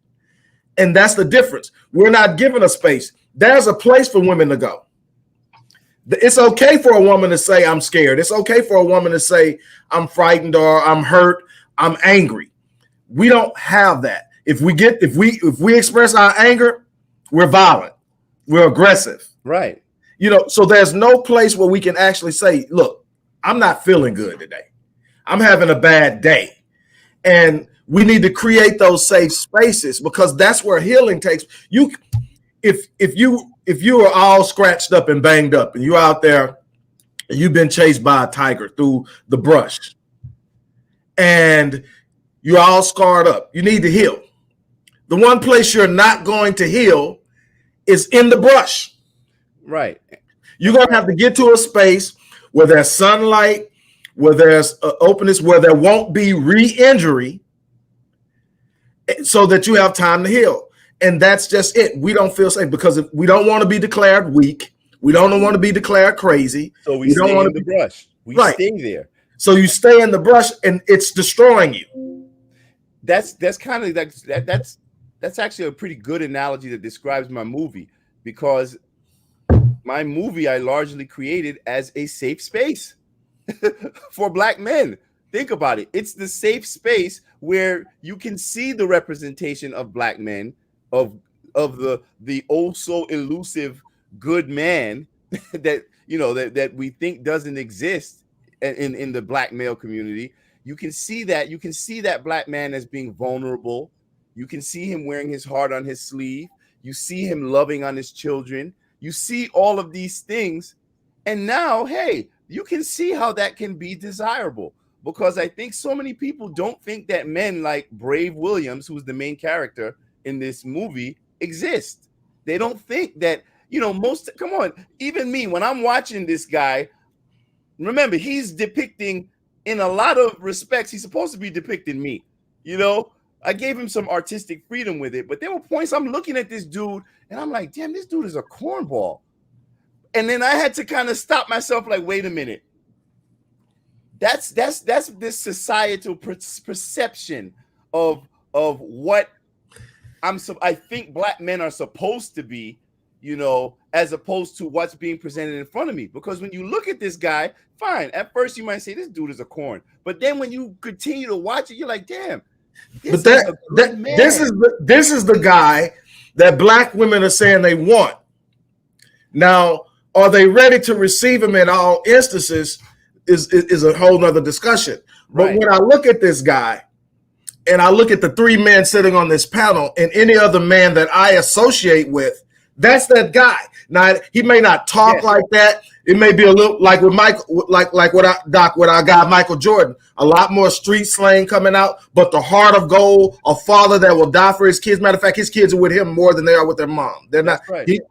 And that's the difference. We're not given a space. There's a place for women to go. It's okay for a woman to say, I'm scared. It's okay for a woman to say, I'm frightened or I'm hurt, I'm angry. We don't have that. If we express our anger, we're violent, we're aggressive. Right. So there's no place where we can actually say, look, I'm not feeling good today. I'm having a bad day. And we need to create those safe spaces because that's where healing takes. If you are all scratched up and banged up and you're out there and you've been chased by a tiger through the brush and you're all scarred up, you need to heal. The one place you're not going to heal is in the brush. Right. You're going to have to get to a space where there's sunlight, where there's openness, where there won't be re-injury so that you have time to heal. And that's just it. We don't feel safe because we don't want to be declared weak. We don't want to be declared crazy. So we don't stay want in the brush. We stay there. So you stay in the brush and it's destroying you. That's kind of that's actually a pretty good analogy that describes my movie, because my movie I largely created as a safe space for Black men. Think about it. It's the safe space where you can see the representation of Black men, of the oh so elusive good man that that we think doesn't exist in the Black male community. You can see that Black man as being vulnerable. You can see him wearing his heart on his sleeve. You see him loving on his children. You see all of these things. And now, hey, you can see how that can be desirable, because I think so many people don't think that men like Brave Williams, who's the main character in this movie, exist. They don't think that, come on, even me, when I'm watching this guy, remember, he's depicting, in a lot of respects, he's supposed to be depicting me. I gave him some artistic freedom with it, but there were points I'm looking at this dude and I'm like, damn, this dude is a cornball. And then I had to kind of stop myself, like, wait a minute. That's this societal perception of what I think Black men are supposed to be, as opposed to what's being presented in front of me. Because when you look at this guy, fine, at first you might say this dude is a corn, but then when you continue to watch it, you're like, damn. This is the guy that Black women are saying they want. Now, are they ready to receive him in all instances is a whole nother discussion. But Right. when I look at this guy and I look at the three men sitting on this panel and any other man that I associate with, that's that guy. Now, he may not talk like that. It may be a little like with Michael, like with our guy Michael Jordan, a lot more street slang coming out, but the heart of gold, a father that will die for his kids. Matter of fact, his kids are with him more than they are with their mom. They're not. Right. He's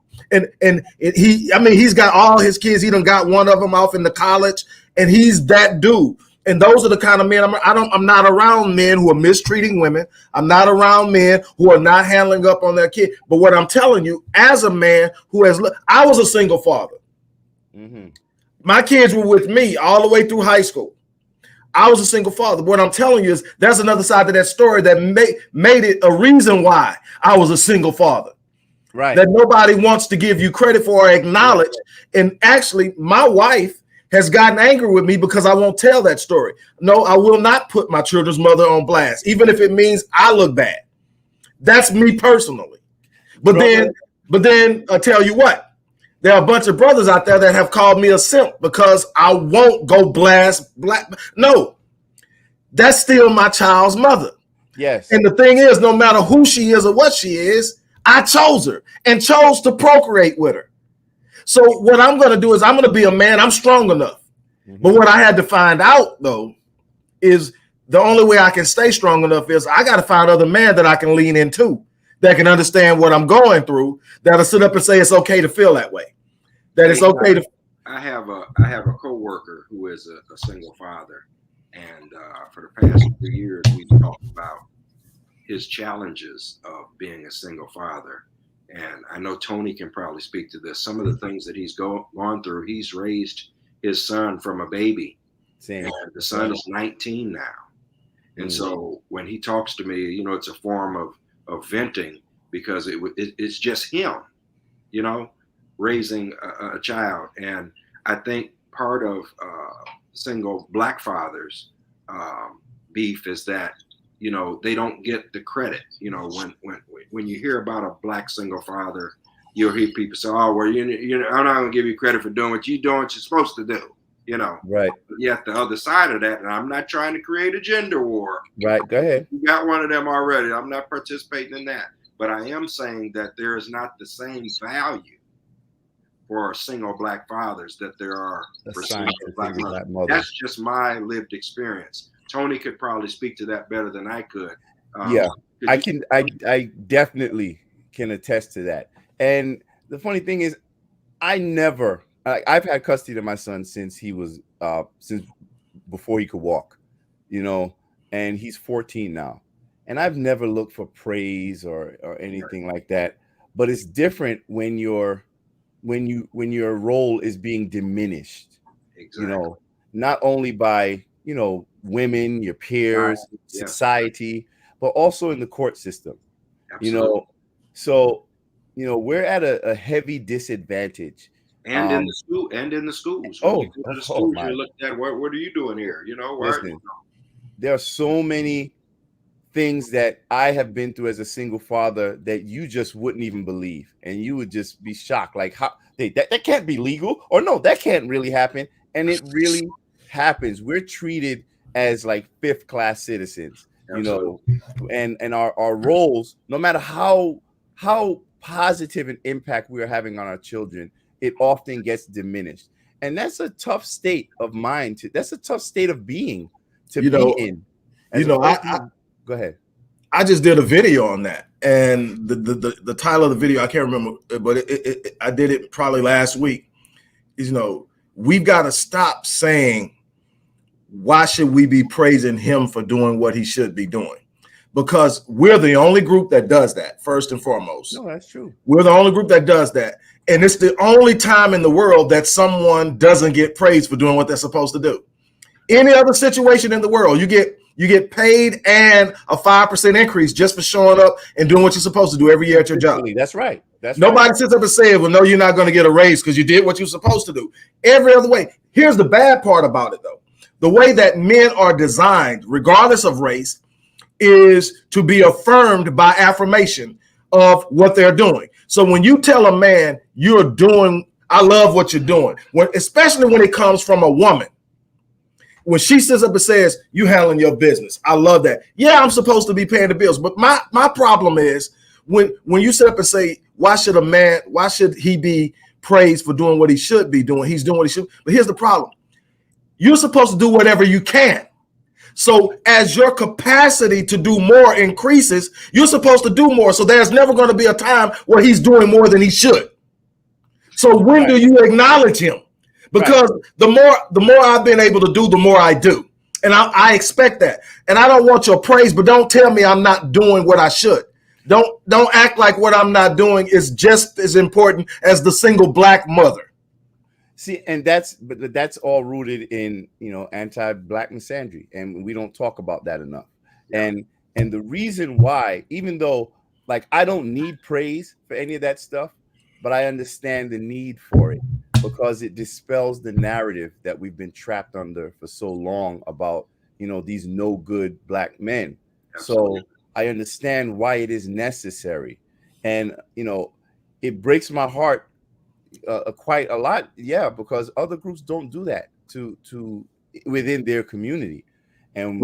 got all his kids. He done got one of them off into college, and he's that dude. And those are the kind of men I'm not around men who are mistreating women. I'm not around men who are not handling up on their kid. But what I'm telling you, as a man I was a single father. Mm-hmm. My kids were with me all the way through high school. I was a single father. What I'm telling you is there's another side to that story that made it a reason why I was a single father. Right. That nobody wants to give you credit for or acknowledge. And actually, my wife has gotten angry with me because I won't tell that story. No, I will not put my children's mother on blast, even if it means I look bad. That's me personally. But then I tell you what, there are a bunch of brothers out there that have called me a simp because I won't go blast Black. No, that's still my child's mother. Yes. And the thing is, no matter who she is or what she is, I chose her and chose to procreate with her. So what I'm going to do is I'm going to be a man. I'm strong enough. Mm-hmm. But what I had to find out, though, is the only way I can stay strong enough is I got to find other men that I can lean into. that can understand what I'm going through, that'll sit up and say it's okay to feel that way. That it's okay to. I have a coworker who is a single father, and for the past 3 years we've talked about his challenges of being a single father. And I know Tony can probably speak to this. Some of the things that he's gone through, he's raised his son from a baby. Same. And the son is 19 now. And so when he talks to me, you know, it's a form of venting, because it's just him, you know, raising a child. And I think part of single Black fathers beef is that, you know, they don't get the credit. You know, when you hear about a Black single father, you'll hear people say, "Oh, well, you know, I'm not gonna give you credit for doing what you're supposed to do." You know, right? But yet the other side of that, and I'm not trying to create a gender war. Right. Go ahead. You got one of them already. I'm not participating in that, but I am saying that there is not the same value for single Black fathers that there are for single Black mothers. That's just my lived experience. Tony could probably speak to that better than I could. Yeah, I can. I definitely can attest to that. And the funny thing is, I've had custody of my son since he was since before he could walk, you know, and he's 14 now. And I've never looked for praise or anything like that. But it's different when your role is being diminished. Exactly. You know, not only by, you know, women, your peers, society, but also in the court system. Absolutely. You know, so, you know, we're at a heavy disadvantage. And in the schools. When you go to the schools, you look at what are you doing here? You know, listen, there are so many things that I have been through as a single father that you just wouldn't even believe, and you would just be shocked, like, how that can't be legal, or no, that can't really happen. And it really happens. We're treated as like fifth-class citizens. Absolutely. You know, and our roles, no matter how positive an impact we are having on our children, it often gets diminished. And that's a tough state of mind. That's a tough state of being to be in. You know, go ahead. I just did a video on that, and the title of the video, I can't remember, but I did it probably last week. Is, you know, we've got to stop saying, why should we be praising him for doing what he should be doing? Because we're the only group that does that, first and foremost. No, that's true. We're the only group that does that. And it's the only time in the world that someone doesn't get praised for doing what they're supposed to do. Any other situation in the world, you get paid and a 5% increase just for showing up and doing what you're supposed to do every year at your job. That's right. Nobody sits up and says, well, no, you're not going to get a raise because you did what you're supposed to do. Every other way. Here's the bad part about it, though. The way that men are designed, regardless of race, is to be affirmed by affirmation of what they're doing. So when you tell a man you're doing, I love what you're doing, especially when it comes from a woman, when she sits up and says, you handling your business, I love that. Yeah, I'm supposed to be paying the bills. But my problem is when you sit up and say, why should he be praised for doing what he should be doing? He's doing what he should. But here's the problem. You're supposed to do whatever you can. So as your capacity to do more increases, you're supposed to do more. So there's never going to be a time where he's doing more than he should. So when do you acknowledge him? Because the more I've been able to do, the more I do. And I expect that. And I don't want your praise, but don't tell me I'm not doing what I should. Don't act like what I'm not doing is just as important as the single Black mother. See, and that's all rooted in, you know, anti-Black misandry, and we don't talk about that enough. Yeah. And the reason why, even though, like, I don't need praise for any of that stuff, but I understand the need for it because it dispels the narrative that we've been trapped under for so long about, you know, these no good Black men. Absolutely. So I understand why it is necessary, and, you know, it breaks my heart quite a lot, because other groups don't do that to within their community, and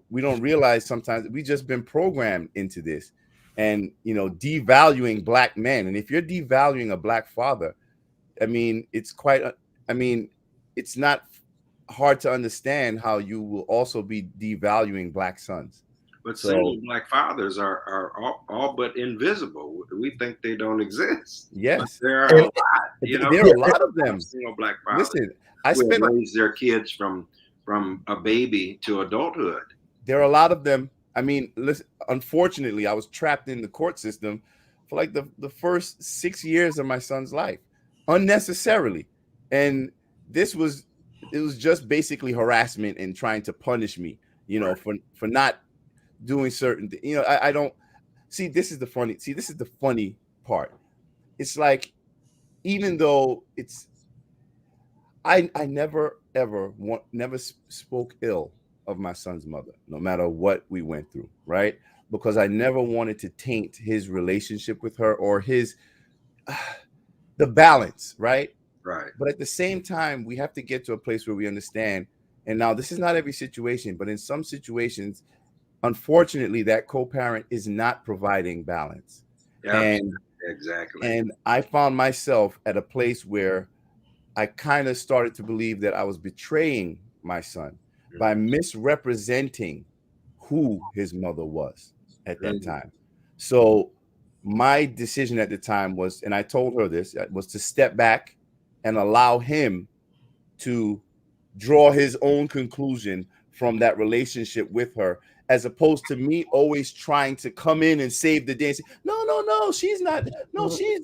we don't realize sometimes we just been programmed into this, and, you know, devaluing Black men. And if you're devaluing a Black father, I mean, it's it's not hard to understand how you will also be devaluing Black sons. But single black fathers are all but invisible. We think they don't exist. Yes, but there are a lot. There are a lot of them. Single black fathers. Listen, who have raised their kids from a baby to adulthood. There are a lot of them. I mean, listen, unfortunately, I was trapped in the court system for like the first 6 years of my son's life, unnecessarily, and it was just basically harassment and trying to punish me, you know, for not doing certain things. You know, I don't see. This is the funny part. It's like, even though I never spoke ill of my son's mother, no matter what we went through, right? Because I never wanted to taint his relationship with her or the balance, right? Right. But at the same time, we have to get to a place where we understand. And now, this is not every situation, but in some situations, unfortunately, that co-parent is not providing balance. Yeah, exactly. And I found myself at a place where I kind of started to believe that I was betraying my son by misrepresenting who his mother was at that time. So my decision at the time was, and I told her this, was to step back and allow him to draw his own conclusion from that relationship with her, as opposed to me always trying to come in and save the day and say, no, she's not. No, she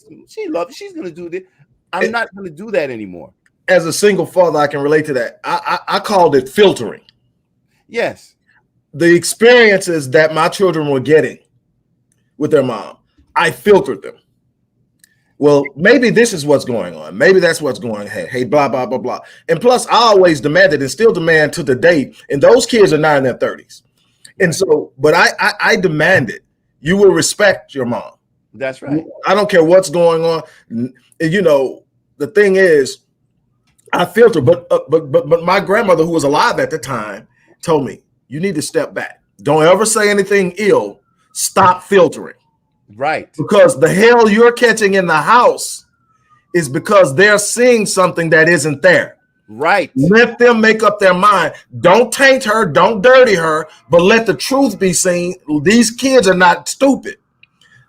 loves. She's gonna do this. I'm not gonna do that anymore. As a single father, I can relate to that. I called it filtering. Yes. The experiences that my children were getting with their mom, I filtered them. Well, maybe this is what's going on. Maybe that's what's going on. Hey, blah, blah, blah, blah. And plus, I always demanded and still demand to the day, and those kids are not in their 30s. And so, but I demanded you will respect your mom. That's right. I don't care what's going on. You know, the thing is, I filter, but my grandmother, who was alive at the time, told me, you need to step back. Don't ever say anything ill. Stop filtering. Right. Because the hell you're catching in the house is because they're seeing something that isn't there. Right. Let them make up their mind. Don't taint her. Don't dirty her. But let the truth be seen. These kids are not stupid.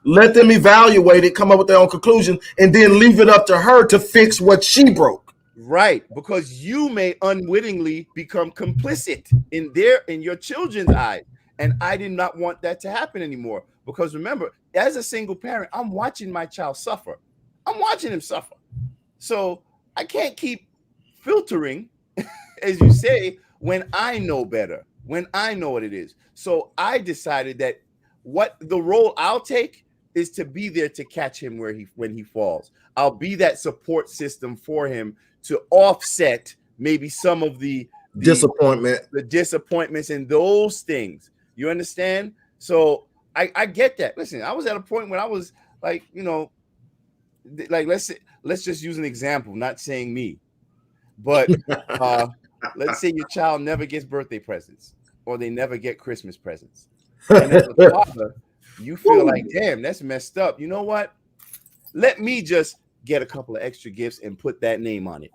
Let them evaluate it, come up with their own conclusion, and then leave it up to her to fix what she broke. Right, because you may unwittingly become complicit in your children's eyes. And I did not want that to happen anymore. Because remember, as a single parent, I'm watching my child suffer. I'm watching him suffer. So I can't keep filtering, as you say, when I know better, when I know what it is. So I decided that what the role I'll take is to be there to catch him when he falls. I'll be that support system for him to offset maybe some of the disappointments and those things. You understand? So I get that. Listen, I was at a point when I was like, you know, like let's just use an example, not saying me, but let's say your child never gets birthday presents or they never get Christmas presents. And as a father, you feel like, damn, that's messed up. You know what? Let me just get a couple of extra gifts and put that name on it.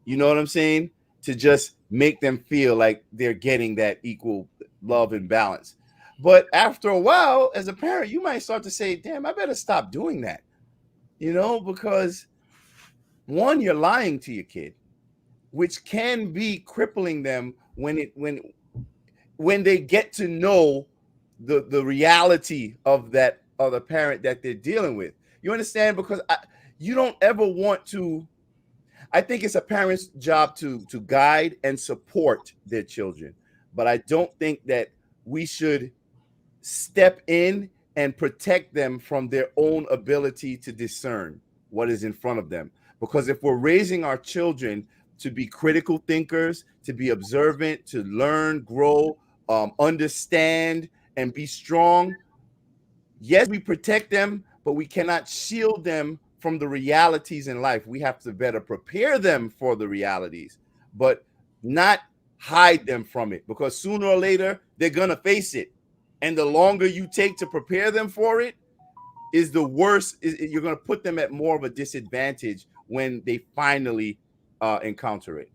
You know what I'm saying? To just make them feel like they're getting that equal love and balance. But after a while, as a parent, you might start to say, damn, I better stop doing that. You know, because one, you're lying to your kid, which can be crippling them when they get to know the reality of that other parent that they're dealing with. You understand? Because you don't ever want to. I think it's a parent's job to guide and support their children, but I don't think that we should step in and protect them from their own ability to discern what is in front of them. Because if we're raising our children to be critical thinkers, to be observant, to learn, grow, understand, and be strong, yes, we protect them, but we cannot shield them from the realities in life. We have to better prepare them for the realities, but not hide them from it, because sooner or later they're gonna face it. And the longer you take to prepare them for it is the worse. You're gonna put them at more of a disadvantage when they finally encounter it.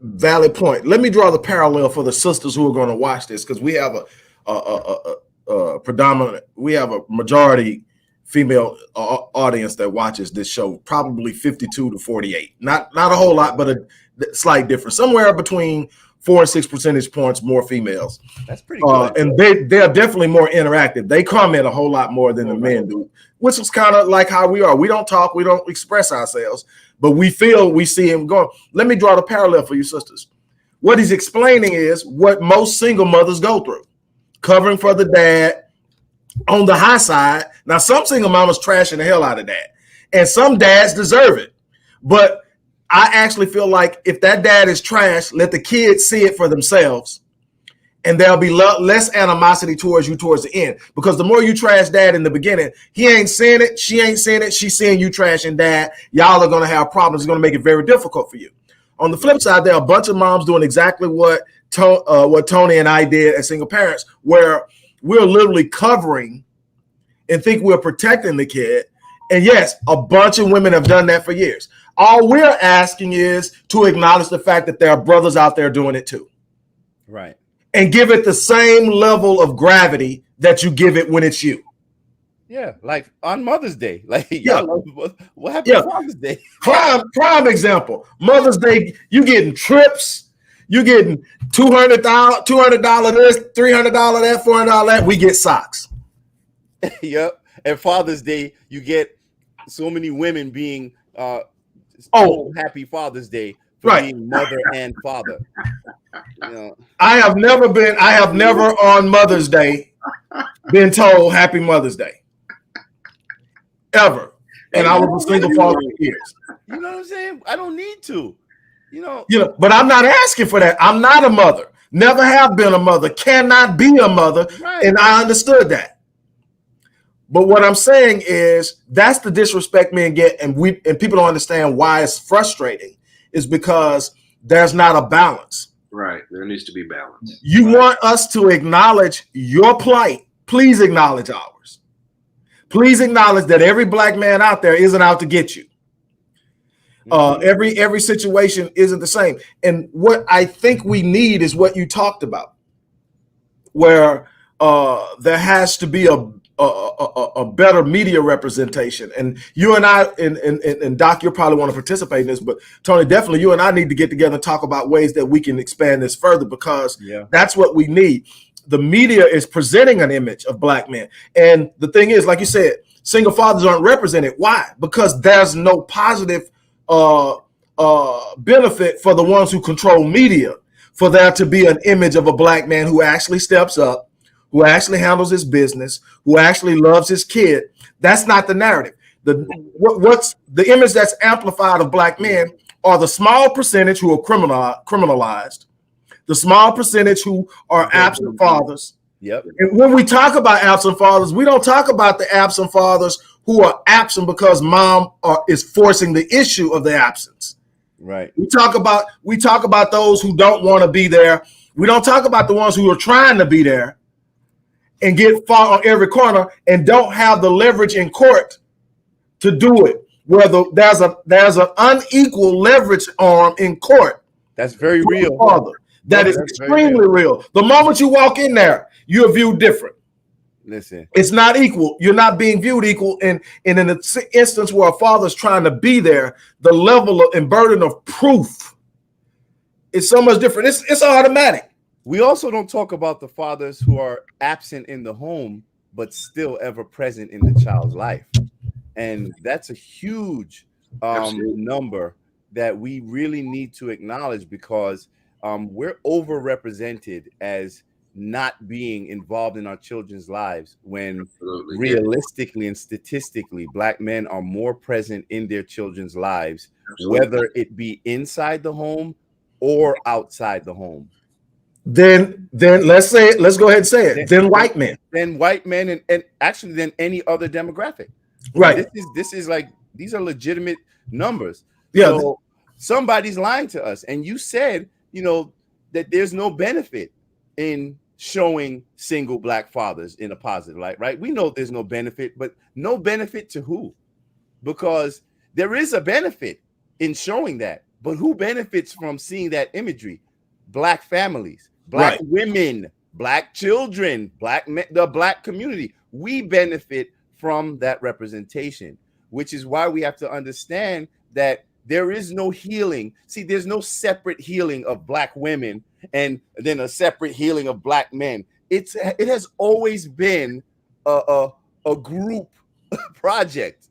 Valid point. Let me draw the parallel for the sisters who are going to watch this, because we have predominant. We have a majority female audience that watches this show, probably 52 to 48. Not a whole lot, but a slight difference. Somewhere between 4 and 6 percentage points more females. That's pretty good. And they're definitely more interactive. They comment a whole lot more than the men do, which is kind of like how we are. We don't talk, we don't express ourselves, but we feel, we see him going. Let me draw the parallel for you sisters. What he's explaining is what most single mothers go through. Covering for the dad on the high side. Now, some single mamas trashing the hell out of dad, and some dads deserve it. But I actually feel like if that dad is trash, let the kids see it for themselves, and there'll be less animosity towards you towards the end. Because the more you trash dad in the beginning, he ain't seeing it, she ain't seeing it, she's seeing you trashing dad. Y'all are going to have problems. It's going to make it very difficult for you. On the flip side, there are a bunch of moms doing exactly what Tony and I did as single parents, where we're literally covering and think we're protecting the kid. And yes, a bunch of women have done that for years. All we're asking is to acknowledge the fact that there are brothers out there doing it too. Right. And give it the same level of gravity that you give it when it's you. Yeah, like on Mother's Day. Like, yeah. What happened to Father's Day? Prime example. Mother's Day, you getting trips, you getting $200 this, $300 that, $400 that. We get socks. Yep. And Father's Day, you get so many women being happy Father's Day for being mother and father. You know. I have never on Mother's Day been told Happy Mother's Day. Ever. And I was a single father for years. You know what I'm saying? I don't need to. You know, but I'm not asking for that. I'm not a mother. Never have been a mother. Cannot be a mother. Right. And I understood that. But what I'm saying is that's the disrespect men get, and people don't understand why it's frustrating, is because there's not a balance. Right. There needs to be balance. You want us to acknowledge your plight. Please acknowledge ours. Please acknowledge that every black man out there isn't out to get you. Every situation isn't the same. And what I think we need is what you talked about, where there has to be a better media representation. And you and I, and Doc, you'll probably want to participate in this, but Tony, definitely you and I need to get together and talk about ways that we can expand this further, because that's what we need. The media is presenting an image of black men. And the thing is, like you said, single fathers aren't represented. Why? Because there's no positive benefit for the ones who control media, for there to be an image of a black man who actually steps up, who actually handles his business, who actually loves his kid. That's not the narrative. What's the image that's amplified of black men are the small percentage who are criminalized, the small percentage who are absent fathers. Yep. And when we talk about absent fathers, we don't talk about the absent fathers who are absent because mom is forcing the issue of the absence. Right. We talk about those who don't want to be there. We don't talk about the ones who are trying to be there and get fought on every corner and don't have the leverage in court to do it. Where there's an unequal leverage arm in court. That's very real. Father. That is extremely real. The moment you walk in there, you're viewed different. Listen, it's not equal. You're not being viewed equal. And in an instance where a father's trying to be there, the level of and burden of proof is so much different. It's automatic. We also don't talk about the fathers who are absent in the home, but still ever present in the child's life. And that's a huge number that we really need to acknowledge, because we're overrepresented as not being involved in our children's lives, when realistically and statistically, black men are more present in their children's lives, whether it be inside the home or outside the home. Then let's go ahead and say it. Then white men. Then white men, and actually then any other demographic. Right. This is like, these are legitimate numbers. Yeah. So somebody's lying to us. And you said, that there's no benefit in showing single black fathers in a positive light, right? We know there's no benefit, but no benefit to who? Because there is a benefit in showing that, but who benefits from seeing that imagery? Black families, black women Black children, black men, the black community. We benefit from that representation, which is why we have to understand that there is no healing. See, there's no separate healing of black women and then a separate healing of black men. It has always been a group project.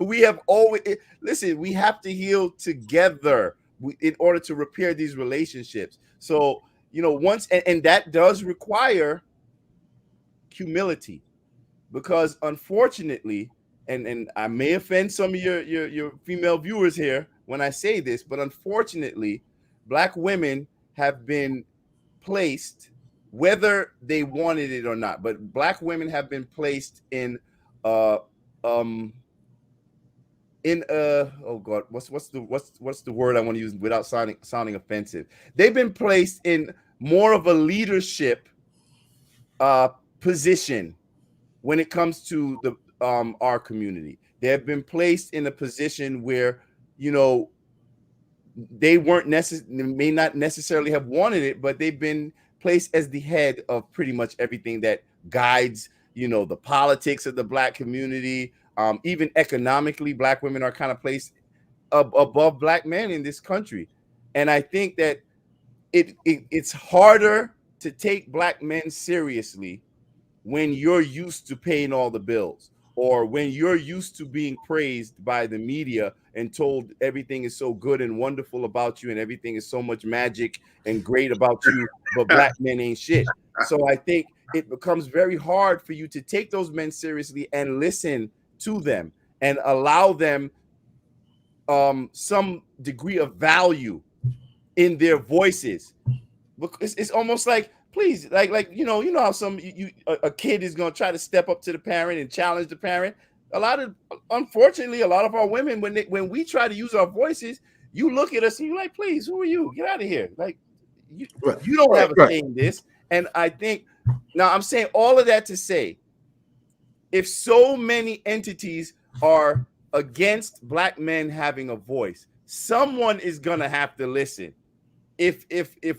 We have always listen. We have to heal together in order to repair these relationships. So once and that does require humility, because unfortunately, and I may offend some of your female viewers here when I say this, but unfortunately, black women have been placed, whether they wanted it or not, but black women have been placed in oh God, what's the word I want to use without sounding offensive? They've been placed in more of a leadership position when it comes to the our community. They have been placed in a position where they may not necessarily have wanted it, but they've been placed as the head of pretty much everything that guides the politics of the black community. Even economically, black women are kind of placed above black men in this country, and I think that it's harder to take black men seriously when you're used to paying all the bills, or when you're used to being praised by the media and told everything is so good and wonderful about you and everything is so much magic and great about you, but black men ain't shit. So I think it becomes very hard for you to take those men seriously and listen to them and allow them some degree of value in their voices. It's almost like, please, like how some a kid is going to try to step up to the parent and challenge the parent. Unfortunately, a lot of our women, when we try to use our voices, you look at us and you're like, please, who are you? Get out of here. Like you don't have a say in this. And I think now I'm saying all of that to say, if so many entities are against black men having a voice, someone is gonna have to listen. If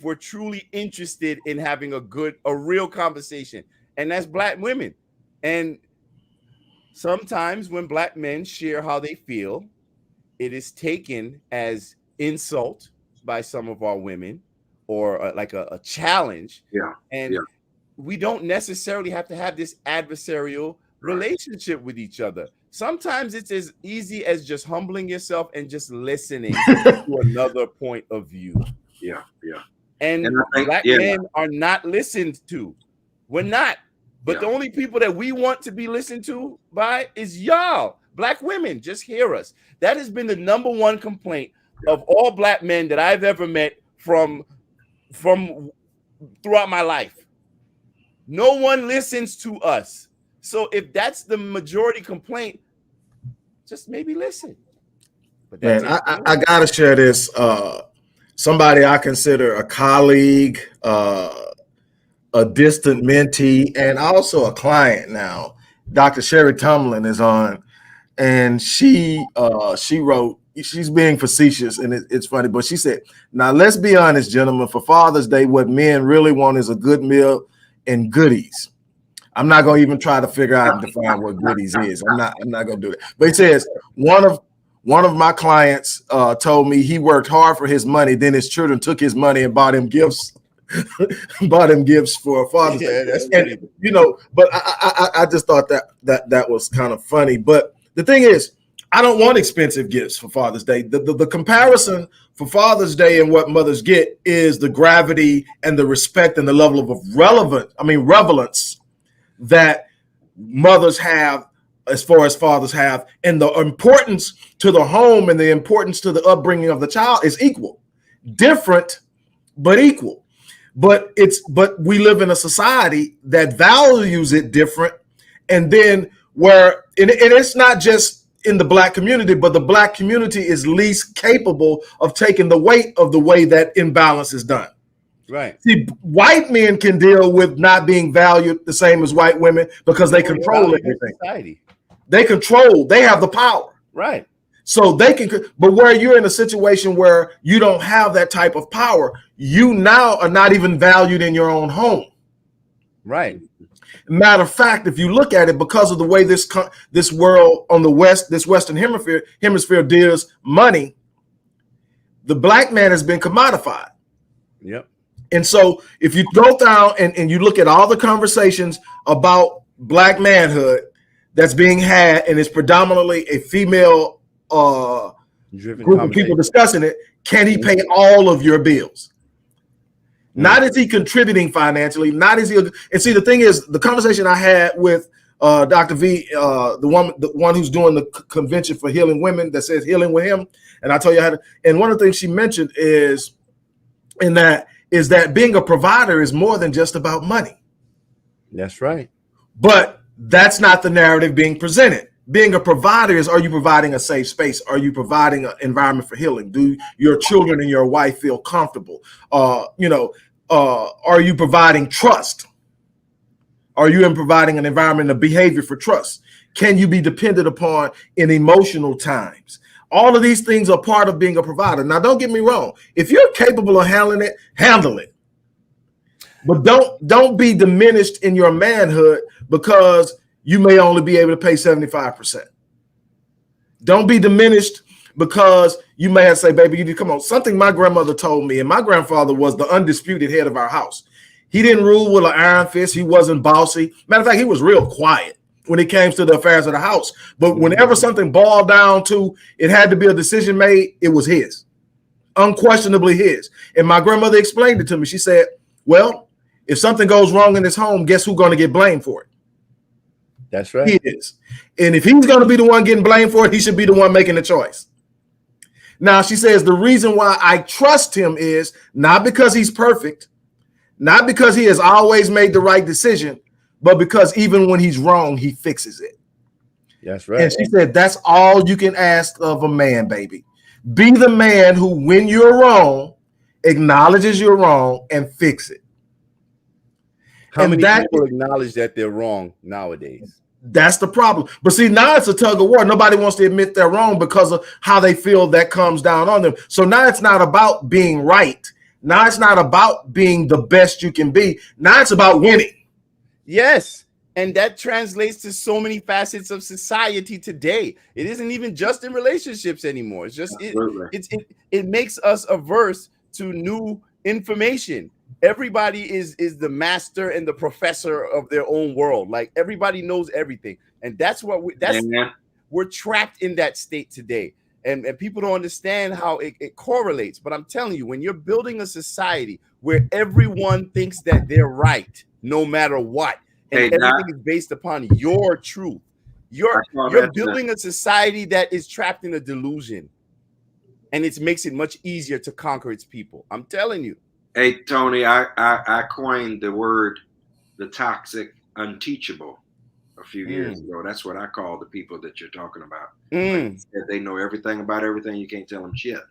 we're truly interested in having a real conversation, and that's black women. And sometimes when black men share how they feel, it is taken as insult by some of our women, or like a challenge. We don't necessarily have to have this adversarial relationship with each other. Sometimes it's as easy as just humbling yourself and just listening to another point of view. And black men are not listened to. We're not. But the only people that we want to be listened to by is y'all, black women. Just hear us. That has been the number one complaint of all black men that I've ever met from throughout my life. No one listens to us. So if that's the majority complaint, just maybe listen. But man, I gotta share this. Somebody I consider a colleague, a distant mentee, and also a client now. Dr. Sherry Tumlin is on, and she wrote, she's being facetious, and it's funny, but she said, now let's be honest, gentlemen, for Father's Day, what men really want is a good meal and goodies. I'm not going to even try to figure out and define what goodies is. I'm not going to do it. But he says, one of my clients told me he worked hard for his money, then his children took his money and bought him gifts. Bought him gifts for Father's Day. That's and, but I just thought that was kind of funny. But the thing is, I don't want expensive gifts for Father's Day. The comparison for Father's Day and what mothers get is the gravity and the respect and the level of relevance that mothers have as far as fathers have, and the importance to the home and the importance to the upbringing of the child is equal. Different, but equal. But we live in a society that values it different, and then and it's not just in the black community, but the black community is least capable of taking the weight of the way that imbalance is done. Right. See, white men can deal with not being valued the same as white women because they control everything. Society. They have the power. Right. So they can, but where you're in a situation where you don't have that type of power, you now are not even valued in your own home. Right. Matter of fact, if you look at it, because of the way this world on the West, this Western hemisphere deals money, the black man has been commodified. Yep. And so if you go down and you look at all the conversations about black manhood that's being had, and it's predominantly a female group of people discussing it, can he pay all of your bills? Not is he contributing financially, not is he, and see, the thing is, the conversation I had with Dr. V, the one who's doing the convention for healing women that says healing with him, and I told you how to, and one of the things she mentioned is that being a provider is more than just about money. That's right. But that's not the narrative being presented. Being a provider is, are you providing a safe space? Are you providing an environment for healing? Do your children and your wife feel comfortable? Are you providing trust? Are you providing an environment of behavior for trust? Can you be dependent upon in emotional times? All of these things are part of being a provider. Now, don't get me wrong. If you're capable of handling it, handle it. But don't be diminished in your manhood because you may only be able to pay 75%. Don't be diminished because you may have to say, baby, you need to come on. Something my grandmother told me, and my grandfather was the undisputed head of our house. He didn't rule with an iron fist. He wasn't bossy. Matter of fact, he was real quiet when it came to the affairs of the house. But whenever something boiled down to it had to be a decision made, it was his. Unquestionably his. And my grandmother explained it to me. She said, well, if something goes wrong in this home, guess who's going to get blamed for it? That's right. He is. And if he's going to be the one getting blamed for it, he should be the one making the choice. Now, she says the reason why I trust him is not because he's perfect, not because he has always made the right decision, but because even when he's wrong, he fixes it. That's right. And she said, that's all you can ask of a man, baby. Be the man who, when you're wrong, acknowledges you're wrong and fix it. How many people acknowledge that they're wrong nowadays? That's the problem. But see, now it's a tug of war. Nobody wants to admit they're wrong because of how they feel that comes down on them. So now it's not about being right. Now it's not about being the best you can be. Now it's about winning. Yes. And that translates to so many facets of society today. It isn't even just in relationships anymore. It's just it makes us averse to new information. Everybody is the master and the professor of their own world. Like everybody knows everything, and that's what we're trapped in that state today. And people don't understand how it correlates. But I'm telling you, when you're building a society where everyone thinks that they're right, no matter what, and everything is based upon your truth, you're building a society that is trapped in a delusion, and it makes it much easier to conquer its people. I'm telling you. Hey, Tony, I coined the word the toxic unteachable a few years ago. That's what I call the people that you're talking about. Like, they know everything about everything. You can't tell them shit.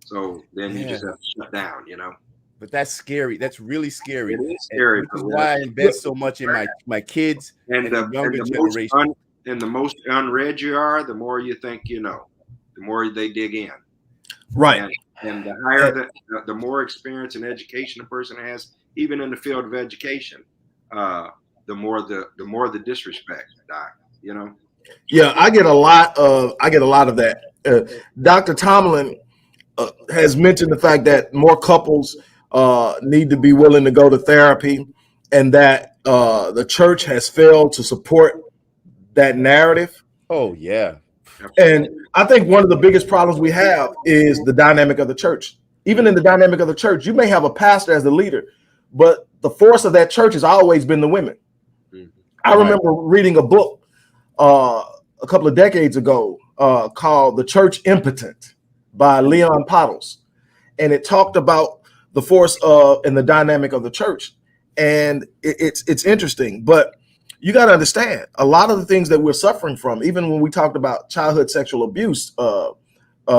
So then you just have to shut down, you know. But that's scary. That's really scary. It is scary. Which is why I invest so much in my kids and the younger generation. And the most unread you are, the more you think you know, the more they dig in. Right. And the higher the more experience and education a person has, even in the field of education, the more the disrespect, Doc. You know. Yeah, I get a lot of that. Dr. Tomlin has mentioned the fact that more couples need to be willing to go to therapy, and that the church has failed to support that narrative. Oh yeah. And I think one of the biggest problems we have is the dynamic of the church. Even in the dynamic of the church, you may have a pastor as the leader, but the force of that church has always been the women. I remember reading a book a couple of decades ago called The Church Impotent by Leon Pottles. And it talked about the force and the dynamic of the church. And it's interesting, but you got to understand a lot of the things that we're suffering from, even when we talked about childhood sexual abuse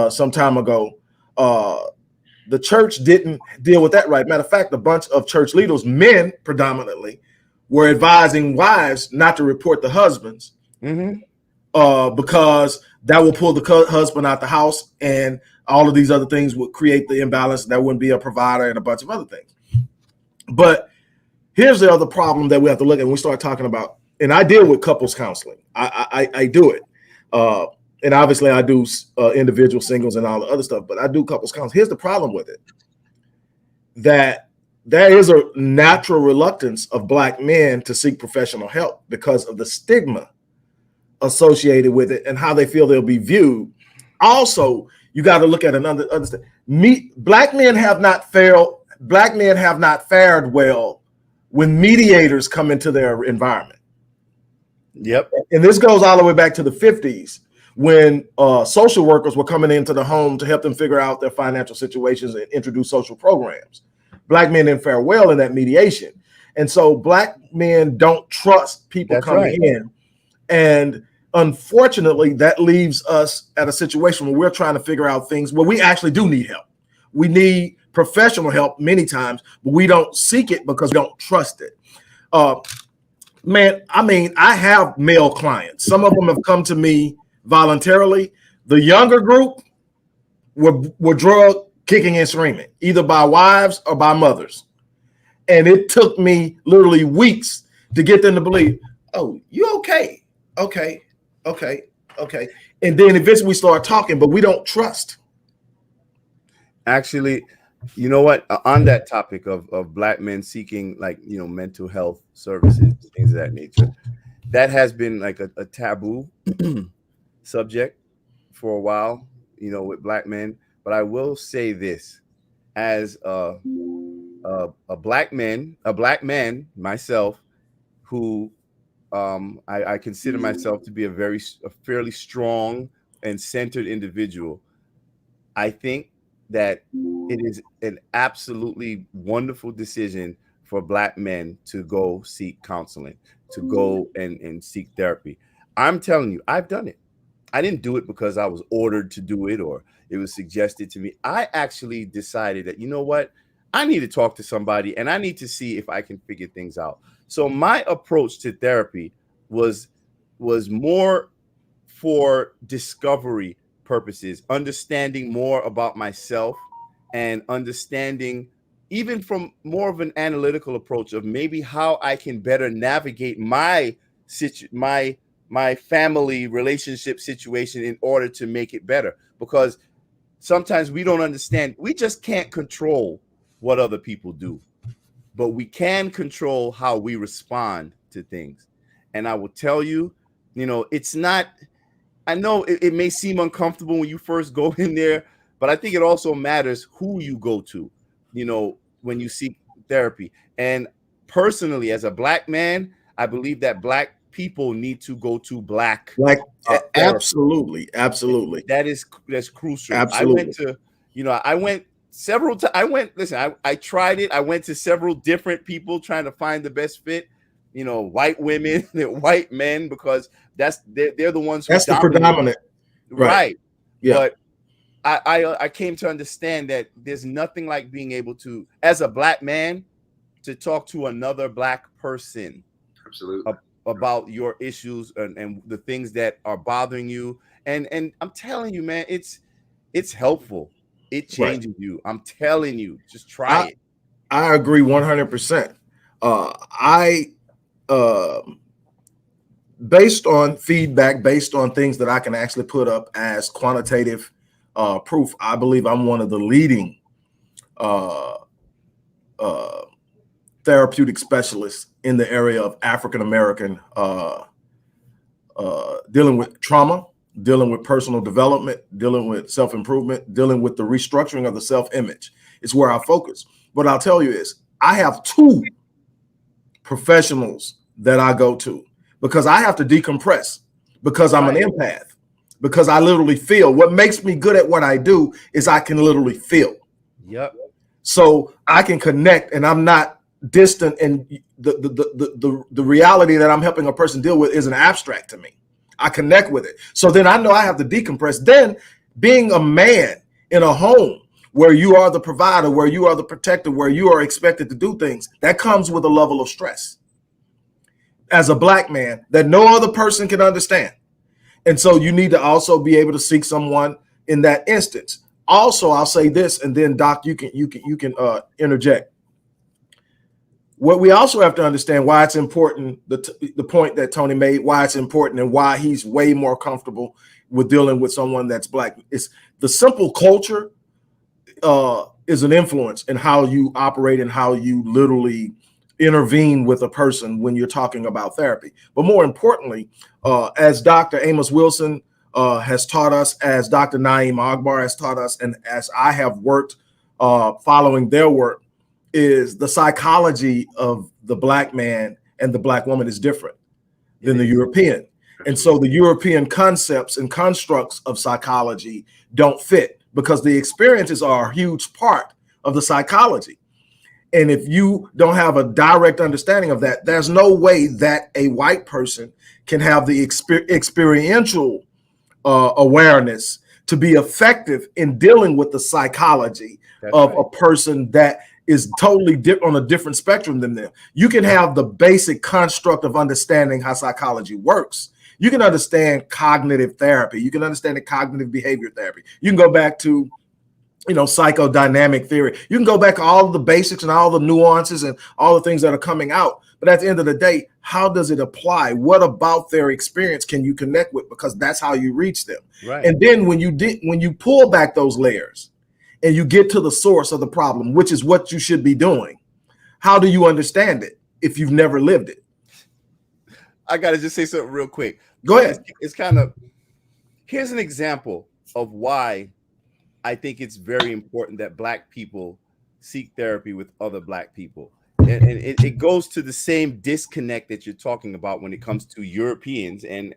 some time ago, the church didn't deal with that right. Matter of fact, a bunch of church leaders, men predominantly, were advising wives not to report the husbands because that will pull the husband out the house, and all of these other things would create the imbalance. That wouldn't be a provider and a bunch of other things. But Here's the other problem that we have to look at when we start talking about, and I deal with couples counseling. I do it. And obviously I do individual singles and all the other stuff, but I do couples counseling. Here's the problem with it. That there is a natural reluctance of Black men to seek professional help because of the stigma associated with it and how they feel they'll be viewed. Also, you got to look at another understand. Black men have not fared well when mediators come into their environment. Yep. And this goes all the way back to the 50s when social workers were coming into the home to help them figure out their financial situations and introduce social programs. Black men didn't fare well in that mediation. And so Black men don't trust people coming in. And unfortunately, that leaves us at a situation where we're trying to figure out things where we actually do need help. We need professional help many times, but we don't seek it because we don't trust it. Man, I mean, I have male clients. Some of them have come to me voluntarily. The younger group were drug kicking and screaming, either by wives or by mothers. And it took me literally weeks to get them to believe, oh, you okay? Okay. And then eventually we start talking, but we don't trust. Actually, you know what? On that topic of Black men seeking mental health services, things of that nature, that has been like a taboo subject for a while, with Black men. But I will say this, as a black man myself, who I consider myself to be a fairly strong and centered individual. I think that it is an absolutely wonderful decision for Black men to go seek counseling, to go and seek therapy. I'm telling you, I've done it. I didn't do it because I was ordered to do it or it was suggested to me. I actually decided that, you know what? I need to talk to somebody and I need to see if I can figure things out. So my approach to therapy was more for discovery purposes, understanding more about myself and understanding even from more of an analytical approach of maybe how I can better navigate my family relationship situation in order to make it better. Because sometimes we don't understand. We just can't control what other people do, but we can control how we respond to things. And I will tell you, it's not, I know it may seem uncomfortable when you first go in there, but I think it also matters who you go to, when you seek therapy. And personally, as a Black man, I believe that Black people need to go to Black. Absolutely. That's crucial. Absolutely. I went several times. I tried it. I went to several different people trying to find the best fit, white women, white men, because they're the ones who that's the predominant. Right. Yeah. But I came to understand that there's nothing like being able to, as a Black man, to talk to another Black person. Absolutely. About your issues and the things that are bothering you. And I'm telling you, man, it's helpful. It changes you. I'm telling you, just try it. I agree 100%. Based on feedback, based on things that I can actually put up as quantitative proof, I believe I'm one of the leading therapeutic specialists in the area of African-American dealing with trauma, dealing with personal development, dealing with self-improvement, dealing with the restructuring of the self-image. It's where I focus. What I'll tell you is I have 2 professionals that I go to because I have to decompress, because I'm an empath, because I literally feel. What makes me good at what I do is I can literally feel. Yep. So I can connect, and I'm not distant, and the reality that I'm helping a person deal with isn't abstract to me. I connect with it. So then I know I have to decompress. Then being a man in a home where you are the provider, where you are the protector, where you are expected to do things, that comes with a level of stress as a Black man that no other person can understand. And so you need to also be able to seek someone in that instance. Also, I'll say this, and then Doc, you can interject. what we also have to understand why it's important, the point that Tony made, why it's important and why he's way more comfortable with dealing with someone that's Black. It's the simple culture is an influence in how you operate and how you literally intervene with a person when you're talking about therapy. But more importantly, as Dr. Amos Wilson has taught us, as Dr. Naeem Akbar has taught us, and as I have worked following their work, is the psychology of the Black man and the Black woman is different than the European. And so the European concepts and constructs of psychology don't fit because the experiences are a huge part of the psychology. And if you don't have a direct understanding of that, there's no way that a white person can have the experiential awareness to be effective in dealing with the psychology of a person that is totally on a different spectrum than them. You can have the basic construct of understanding how psychology works. You can understand cognitive therapy. You can understand the cognitive behavior therapy. You can go back to, psychodynamic theory. You can go back to all the basics and all the nuances and all the things that are coming out. But at the end of the day, how does it apply? What about their experience can you connect with? Because that's how you reach them. Right. And then when you pull back those layers and you get to the source of the problem, which is what you should be doing, how do you understand it if you've never lived it? I got to just say something real quick. Go ahead. It's kind of, here's an example of why I think it's very important that Black people seek therapy with other Black people. And it goes to the same disconnect that you're talking about when it comes to Europeans and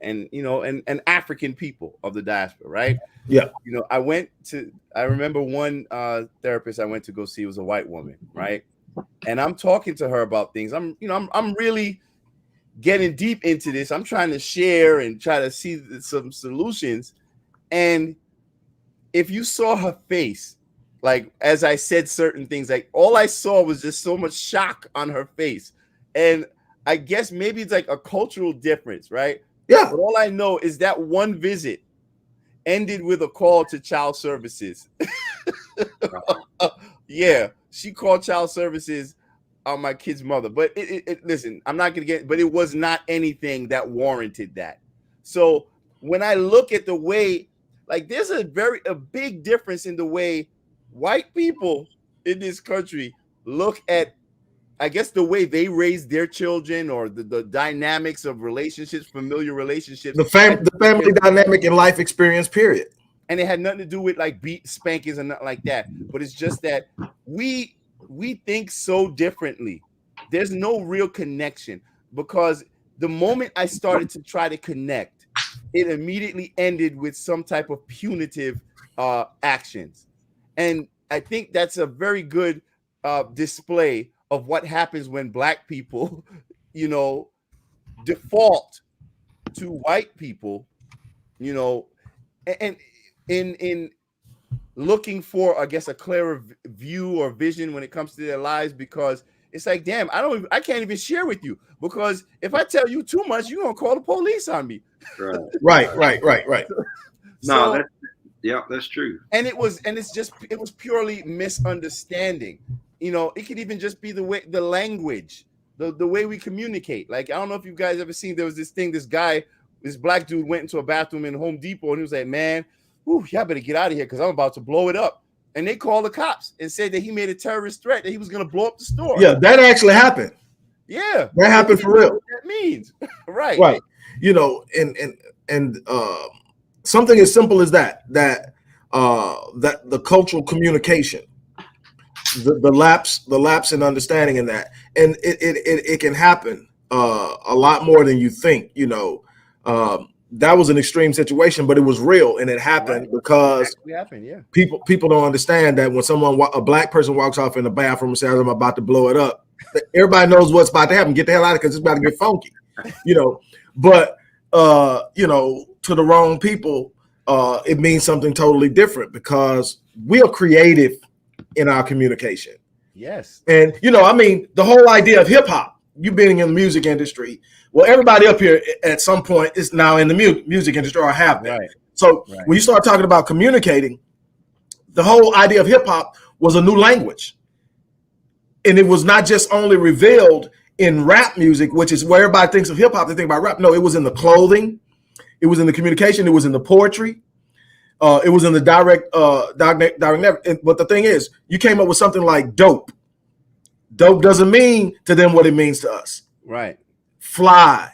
African people of the diaspora, right? Yeah. I remember one therapist I went to go see was a white woman, right? And I'm talking to her about things. I'm really getting deep into this. I'm trying to share and try to see some solutions. And if you saw her face, like as I said certain things, like all I saw was just so much shock on her face. And I guess maybe it's like a cultural difference, right? Yeah. But all I know is that one visit ended with a call to child services. Yeah, she called child services on my kid's mother. But listen, I'm not going to but it was not anything that warranted that. So when I look at the way, like there's a big difference in the way white people in this country look at, I guess, the way they raise their children or the dynamics of relationships, familiar relationships. The family dynamic and life experience, period. And it had nothing to do with like spankings and nothing like that. But it's just that we think so differently. There's no real connection because the moment I started to try to connect, it immediately ended with some type of punitive actions. And I think that's a very good display of what happens when Black people, default to white people, and in looking for, I guess, a clearer view or vision when it comes to their lives, because it's like, damn, I can't even share with you because if I tell you too much, you're gonna call the police on me. Right. No, that's true. And it was purely misunderstanding. It could even just be the language, the way we communicate. Like, I don't know if you guys ever seen, there was this Black dude went into a bathroom in Home Depot and he was like, man, y'all better get out of here because I'm about to blow it up. And they called the cops and said that he made a terrorist threat, that he was going to blow up the store. Yeah, that actually happened. Yeah. That happened for real. What that means. Right. Right. And something as simple as that the cultural communication, the lapse in understanding in that, and it can happen a lot more than you think. That was an extreme situation, but it was real and it happened because people don't understand that when a Black person walks off in the bathroom and says, I'm about to blow it up, everybody knows what's about to happen. Get the hell out of it because it's about to get funky, But to the wrong people, it means something totally different because we are creative in our communication. Yes. And the whole idea of hip hop, you being in the music industry, well, everybody up here at some point is now in the music industry or have been. Right. So when you start talking about communicating, the whole idea of hip hop was a new language. And it was not just only revealed in rap music, which is where everybody thinks of hip hop, they think about rap. No, it was in the clothing, it was in the communication, it was in the poetry, it was in the direct. But the thing is, you came up with something like dope. Dope doesn't mean to them what it means to us. Right. Fly,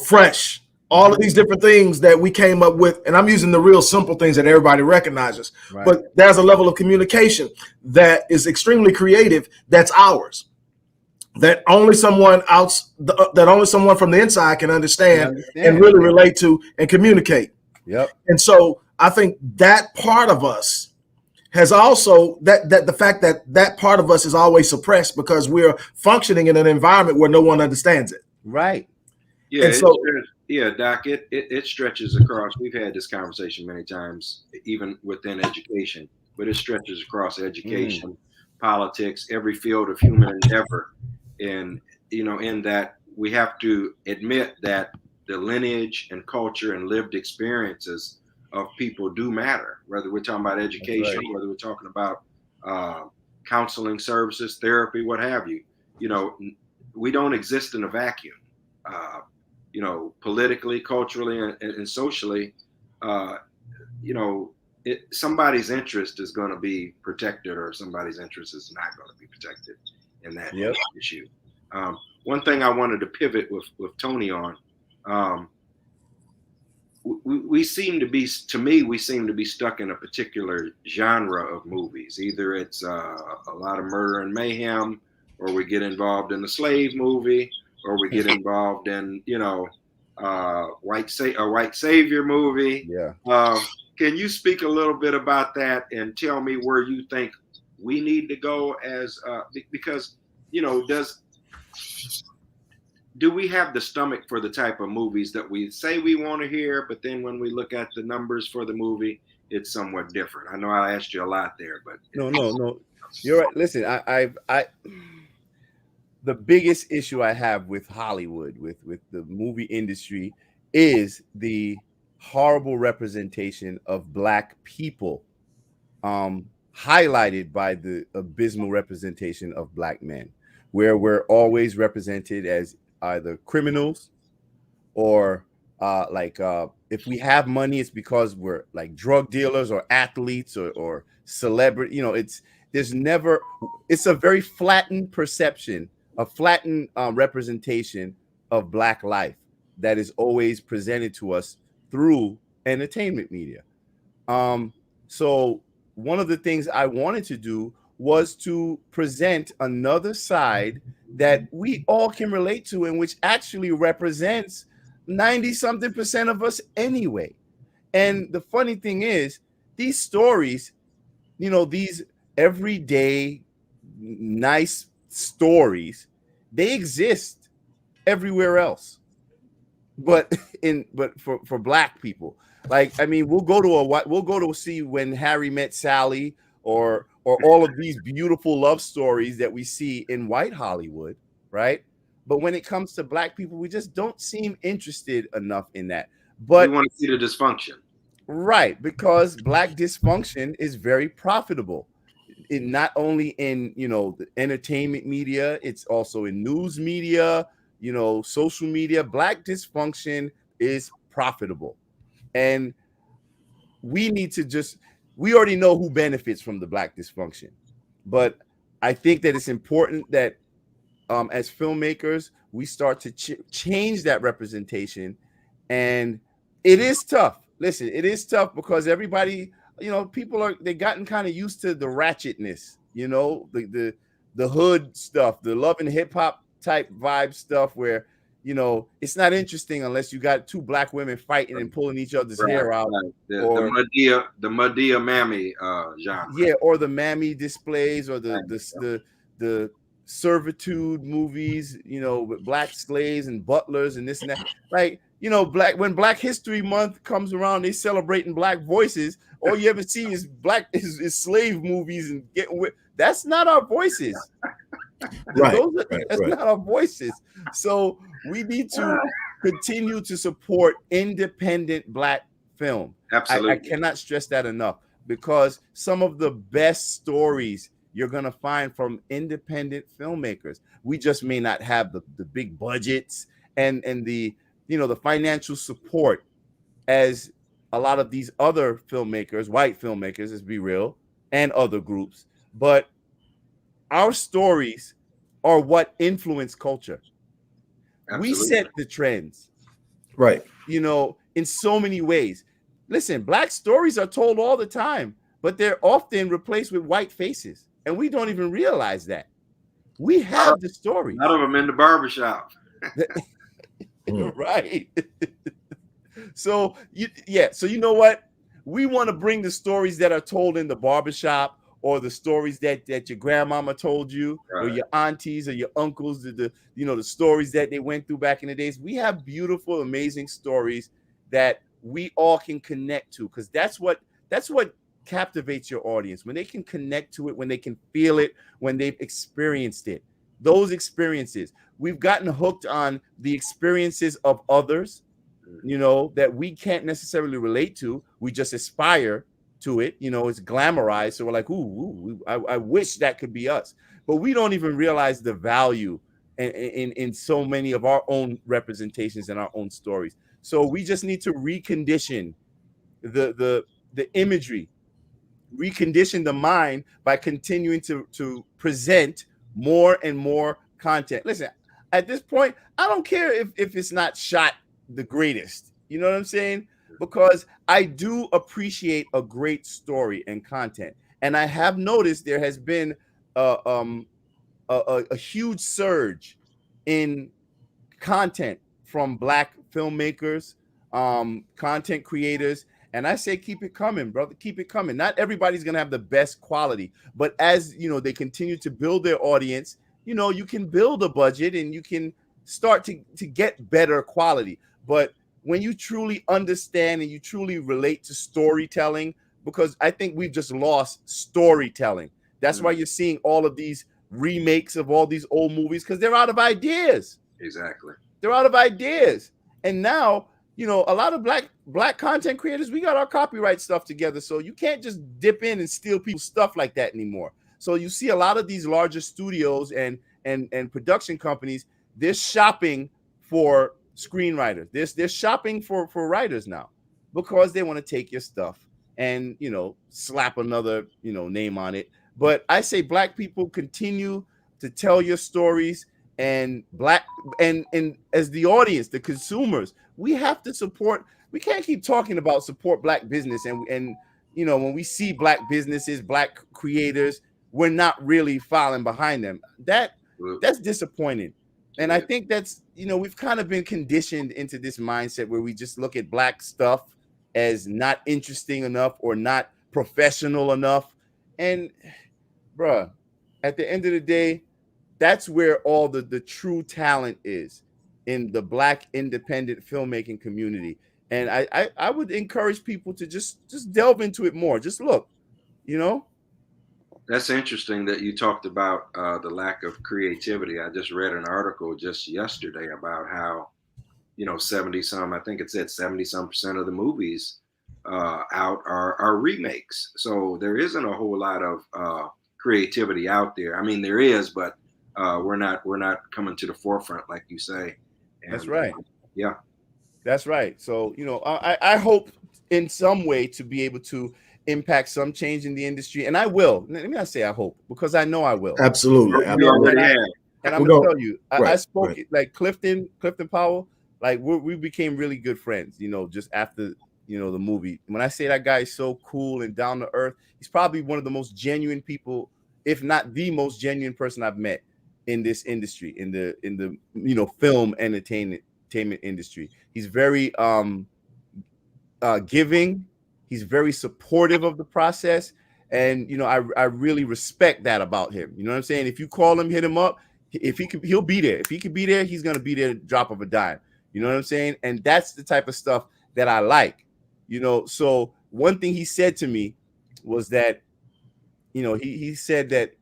fresh. All of these different things that we came up with, and I'm using the real simple things that everybody recognizes. Right. But there's a level of communication that is extremely creative. That's ours. That only someone from the inside can understand and really relate to and communicate. Yep. And so I think that part of us has also that the fact that part of us is always suppressed because we're functioning in an environment where no one understands it. Right. Yeah. And so, Doc, it stretches across. We've had this conversation many times, even within education, but it stretches across education, politics, every field of human endeavor. And, in that we have to admit that the lineage and culture and lived experiences of people do matter, whether we're talking about education, whether we're talking about counseling services, therapy, what have you. We don't exist in a vacuum. Politically, culturally, and socially, somebody's interest is going to be protected or somebody's interest is not going to be protected in that issue. One thing I wanted to pivot with Tony on, we seem to be stuck in a particular genre of movies. Either it's a lot of murder and mayhem, or we get involved in a slave movie, or we get involved in, a white savior movie. Yeah. Can you speak a little bit about that and tell me where you think we need to go as because do we have the stomach for the type of movies that we say we want to hear, but then when we look at the numbers for the movie, it's somewhat different? I know I asked you a lot there, but no, you're right. Listen, I the biggest issue I have with Hollywood, with the movie industry, is the horrible representation of Black people, highlighted by the abysmal representation of Black men, where we're always represented as either criminals or if we have money, it's because we're like drug dealers or athletes or celebrity. It's a very flattened perception, a flattened representation of Black life that is always presented to us through entertainment media. So one of the things I wanted to do was to present another side that we all can relate to, and which actually represents 90-something% of us anyway. And the funny thing is, these stories, these everyday nice stories, they exist everywhere else, but for Black people, we'll go to see When Harry Met Sally, or all of these beautiful love stories that we see in white Hollywood, right? But when it comes to Black people, we just don't seem interested enough in that. But we want to see the dysfunction, right? Because Black dysfunction is very profitable. It not only in the entertainment media, it's also in news media, social media. Black dysfunction is profitable, and we need to we already know who benefits from the Black dysfunction, but I think that it's important that as filmmakers, we start to change that representation. And it is tough. Listen, it is tough because everybody, people they've gotten kind of used to the ratchetness, the hood stuff, the love and hip hop type vibe stuff where, it's not interesting unless you got two Black women fighting and pulling each other's hair out. Right. The Madea Mammy genre. Yeah, or the Mammy displays, or the servitude movies, with Black slaves and butlers and this and that. When Black History Month comes around, they celebrating Black voices. All you ever see is slave movies and getting with. That's not our voices. That's not our voices. So we need to continue to support independent Black film. Absolutely. I cannot stress that enough, because some of the best stories you're going to find from independent filmmakers. We just may not have the big budgets and the, the financial support as a lot of these other filmmakers, white filmmakers, let's be real, and other groups. But our stories are what influence culture. Absolutely. We set the trends, right? In so many ways. Listen, Black stories are told all the time, but they're often replaced with white faces, and we don't even realize that. We have the story. None of them in the barbershop. Right. So you know what? We want to bring the stories that are told in the barbershop, or the stories that your grandmama told you, right, or your aunties or your uncles, the stories that they went through back in the days. We have beautiful, amazing stories that we all can connect to, because that's what captivates your audience, when they can connect to it, when they can feel it, when they've experienced it. Those experiences. We've gotten hooked on the experiences of others, that we can't necessarily relate to. We just aspire to it. It's glamorized. So we're like, ooh, I wish that could be us. But we don't even realize the value in so many of our own representations and our own stories. So we just need to recondition the imagery, recondition the mind by continuing to present more and more content. Listen, at this point, I don't care if it's not shot the greatest. You know what I'm saying? Because I do appreciate a great story and content. And I have noticed there has been a huge surge in content from Black filmmakers, content creators. And I say, keep it coming, brother. Keep it coming. Not everybody's going to have the best quality, but as they continue to build their audience, you can build a budget and you can start to get better quality. But when you truly understand and you truly relate to storytelling, because I think we've just lost storytelling. That's why you're seeing all of these remakes of all these old movies, because they're out of ideas. Exactly. They're out of ideas. And now, a lot of black content creators, we got our copyright stuff together. So you can't just dip in and steal people's stuff like that anymore. So you see a lot of these larger studios and production companies, they're shopping for screenwriters. They're shopping for writers now, because they want to take your stuff and slap another name on it. But I say, Black people, continue to tell your stories, and as the audience, the consumers, we have to support. We can't keep talking about support Black business, and when we see Black businesses, Black creators, we're not really following behind them. That's disappointing. And I think that's, we've kind of been conditioned into this mindset where we just look at Black stuff as not interesting enough or not professional enough. And bruh, at the end of the day, that's where all the true talent is, in the Black independent filmmaking community. And I would encourage people to just delve into it more. Just look, That's interesting that you talked about the lack of creativity. I just read an article just yesterday about how, 70-some, I think it said 70-some% of the movies out are remakes. So there isn't a whole lot of creativity out there. I mean, there is, but we're not coming to the forefront, like you say. And, that's right. Yeah. That's right. So, I hope in some way to be able to impact some change in the industry, and I will. Let me not say I hope, because I know I will. Absolutely. And I'm gonna tell you, I spoke like Clifton Powell, like we became really good friends, just after the movie. When I say that guy is so cool and down to earth, he's probably one of the most genuine people, if not the most genuine person I've met in this industry, in the film entertainment industry. He's very giving. He's very supportive of the process. And, I really respect that about him. You know what I'm saying? If you call him, hit him up, he'll be there. If he could be there, he's going to be there, drop of a dime. You know what I'm saying? And that's the type of stuff that I like, So one thing he said to me was that, he said that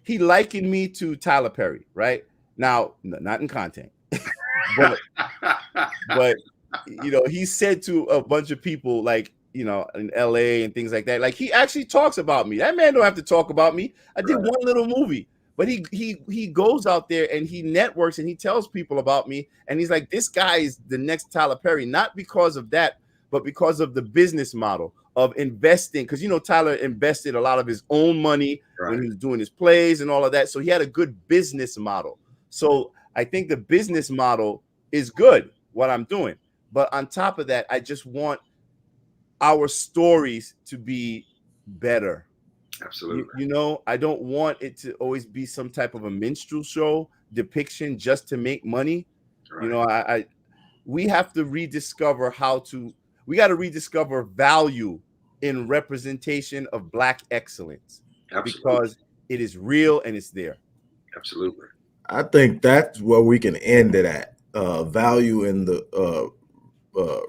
he likened me to Tyler Perry, right? Now, not in content, but he said to a bunch of people, like, you know, in LA and things like that. Like, he actually talks about me. That man don't have to talk about me. I did one little movie, but he goes out there and he networks and he tells people about me. And he's like, this guy is the next Tyler Perry, not because of that, but because of the business model of investing. Because, you know, Tyler invested a lot of his own money when he was doing his plays and all of that. So he had a good business model. So I think the business model is good, what I'm doing. But on top of that, I just want our stories to be better. Absolutely. You know, I don't want it to always be some type of a minstrel show depiction just to make money. Right. You know, we have to rediscover we got to rediscover value in representation of Black excellence. Absolutely. Because it is real and it's there. Absolutely. I think that's where we can end it at. Value in the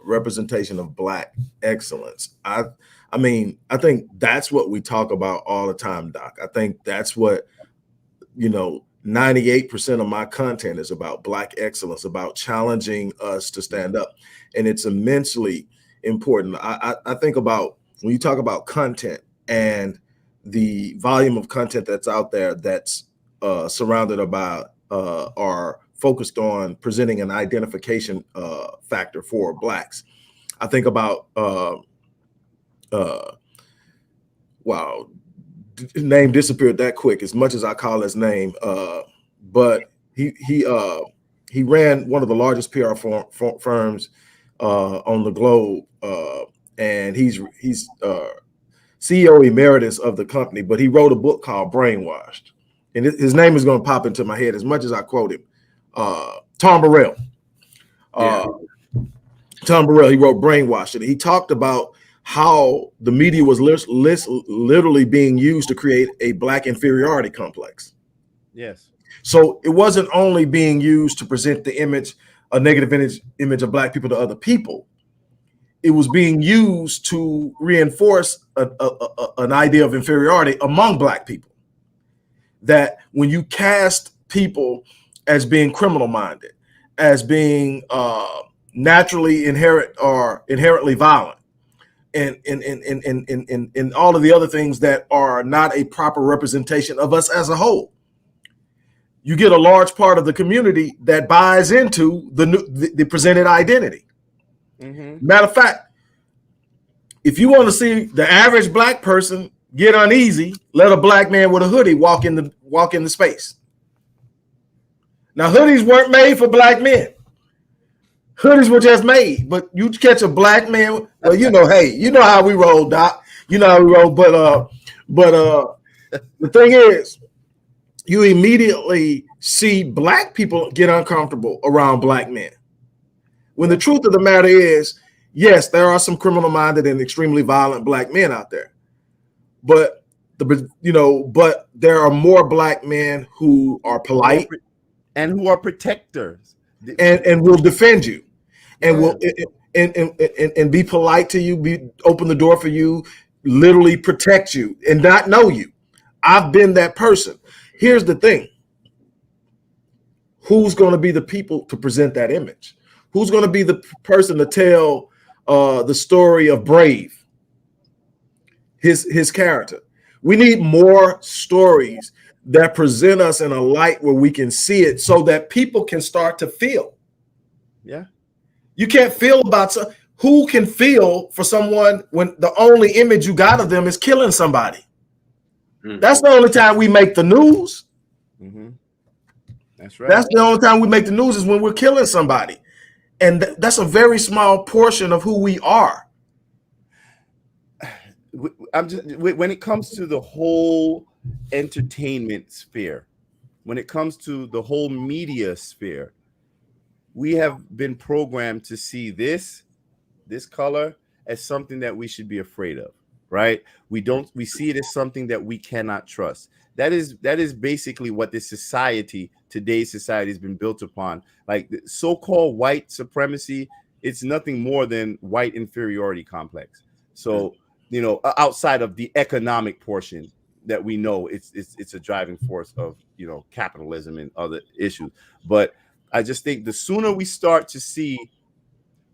representation of Black excellence. I mean, I think that's what we talk about all the time, Doc. I think that's what, you know, 98% of my content is about: Black excellence, about challenging us to stand up. And it's immensely important. I think about when you talk about content and the volume of content that's out there that's surrounded about or focused on presenting an identification factor for Blacks. I think about wow, his name disappeared that quick. As much as I call his name, but he ran one of the largest PR firms on the globe, and he's CEO emeritus of the company. But he wrote a book called Brainwashed, and his name is going to pop into my head as much as I quote him. Tom Burrell. Tom Burrell, he wrote Brainwashed, and he talked about how the media was literally being used to create a Black inferiority complex. Yes. So it wasn't only being used to present the image, a negative image of Black people to other people. It was being used to reinforce an idea of inferiority among Black people. That when you cast people as being criminal minded, as being naturally inherently violent, and all of the other things that are not a proper representation of us as a whole, you get a large part of the community that buys into the presented identity. Mm-hmm. Matter of fact, if you want to see the average Black person get uneasy, let a Black man with a hoodie walk in the space. Now, hoodies weren't made for Black men. Hoodies were just made, but you catch a Black man. Well, you know, hey, you know how we roll, Doc. You know how we roll. But the thing is, you immediately see Black people get uncomfortable around Black men. When the truth of the matter is, yes, there are some criminal-minded and extremely violent Black men out there, but there are more Black men who are polite and who are protectors and will defend you, and will and be polite to you, open the door for you, literally protect you, and not know you. I've been that person. Here's the thing: who's going to be the people to present that image? Who's going to be the person to tell the story of Brave, his character? We need more stories that present us in a light where we can see it, so that people can start to feel. Yeah. You can't feel about who can feel for someone when the only image you got of them is killing somebody. Mm-hmm. That's the only time we make the news. Mm-hmm. That's right. That's the only time we make the news is when we're killing somebody. And that's a very small portion of who we are. When it comes to the whole entertainment sphere, when it comes to the whole media sphere, we have been programmed to see this color as something that we should be afraid of, right? We see it as something that we cannot trust. That is basically what this today's society has been built upon. Like the so-called white supremacy, it's nothing more than white inferiority complex. So, you know, outside of the economic portion that we know it's a driving force of, you know, capitalism and other issues. But I just think the sooner we start to see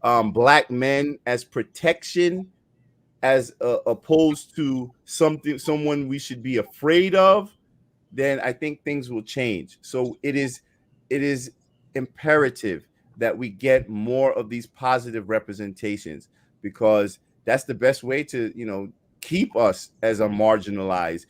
Black men as protection as opposed to someone we should be afraid of, then I think things will change. So it is imperative that we get more of these positive representations, because that's the best way to, keep us as a marginalized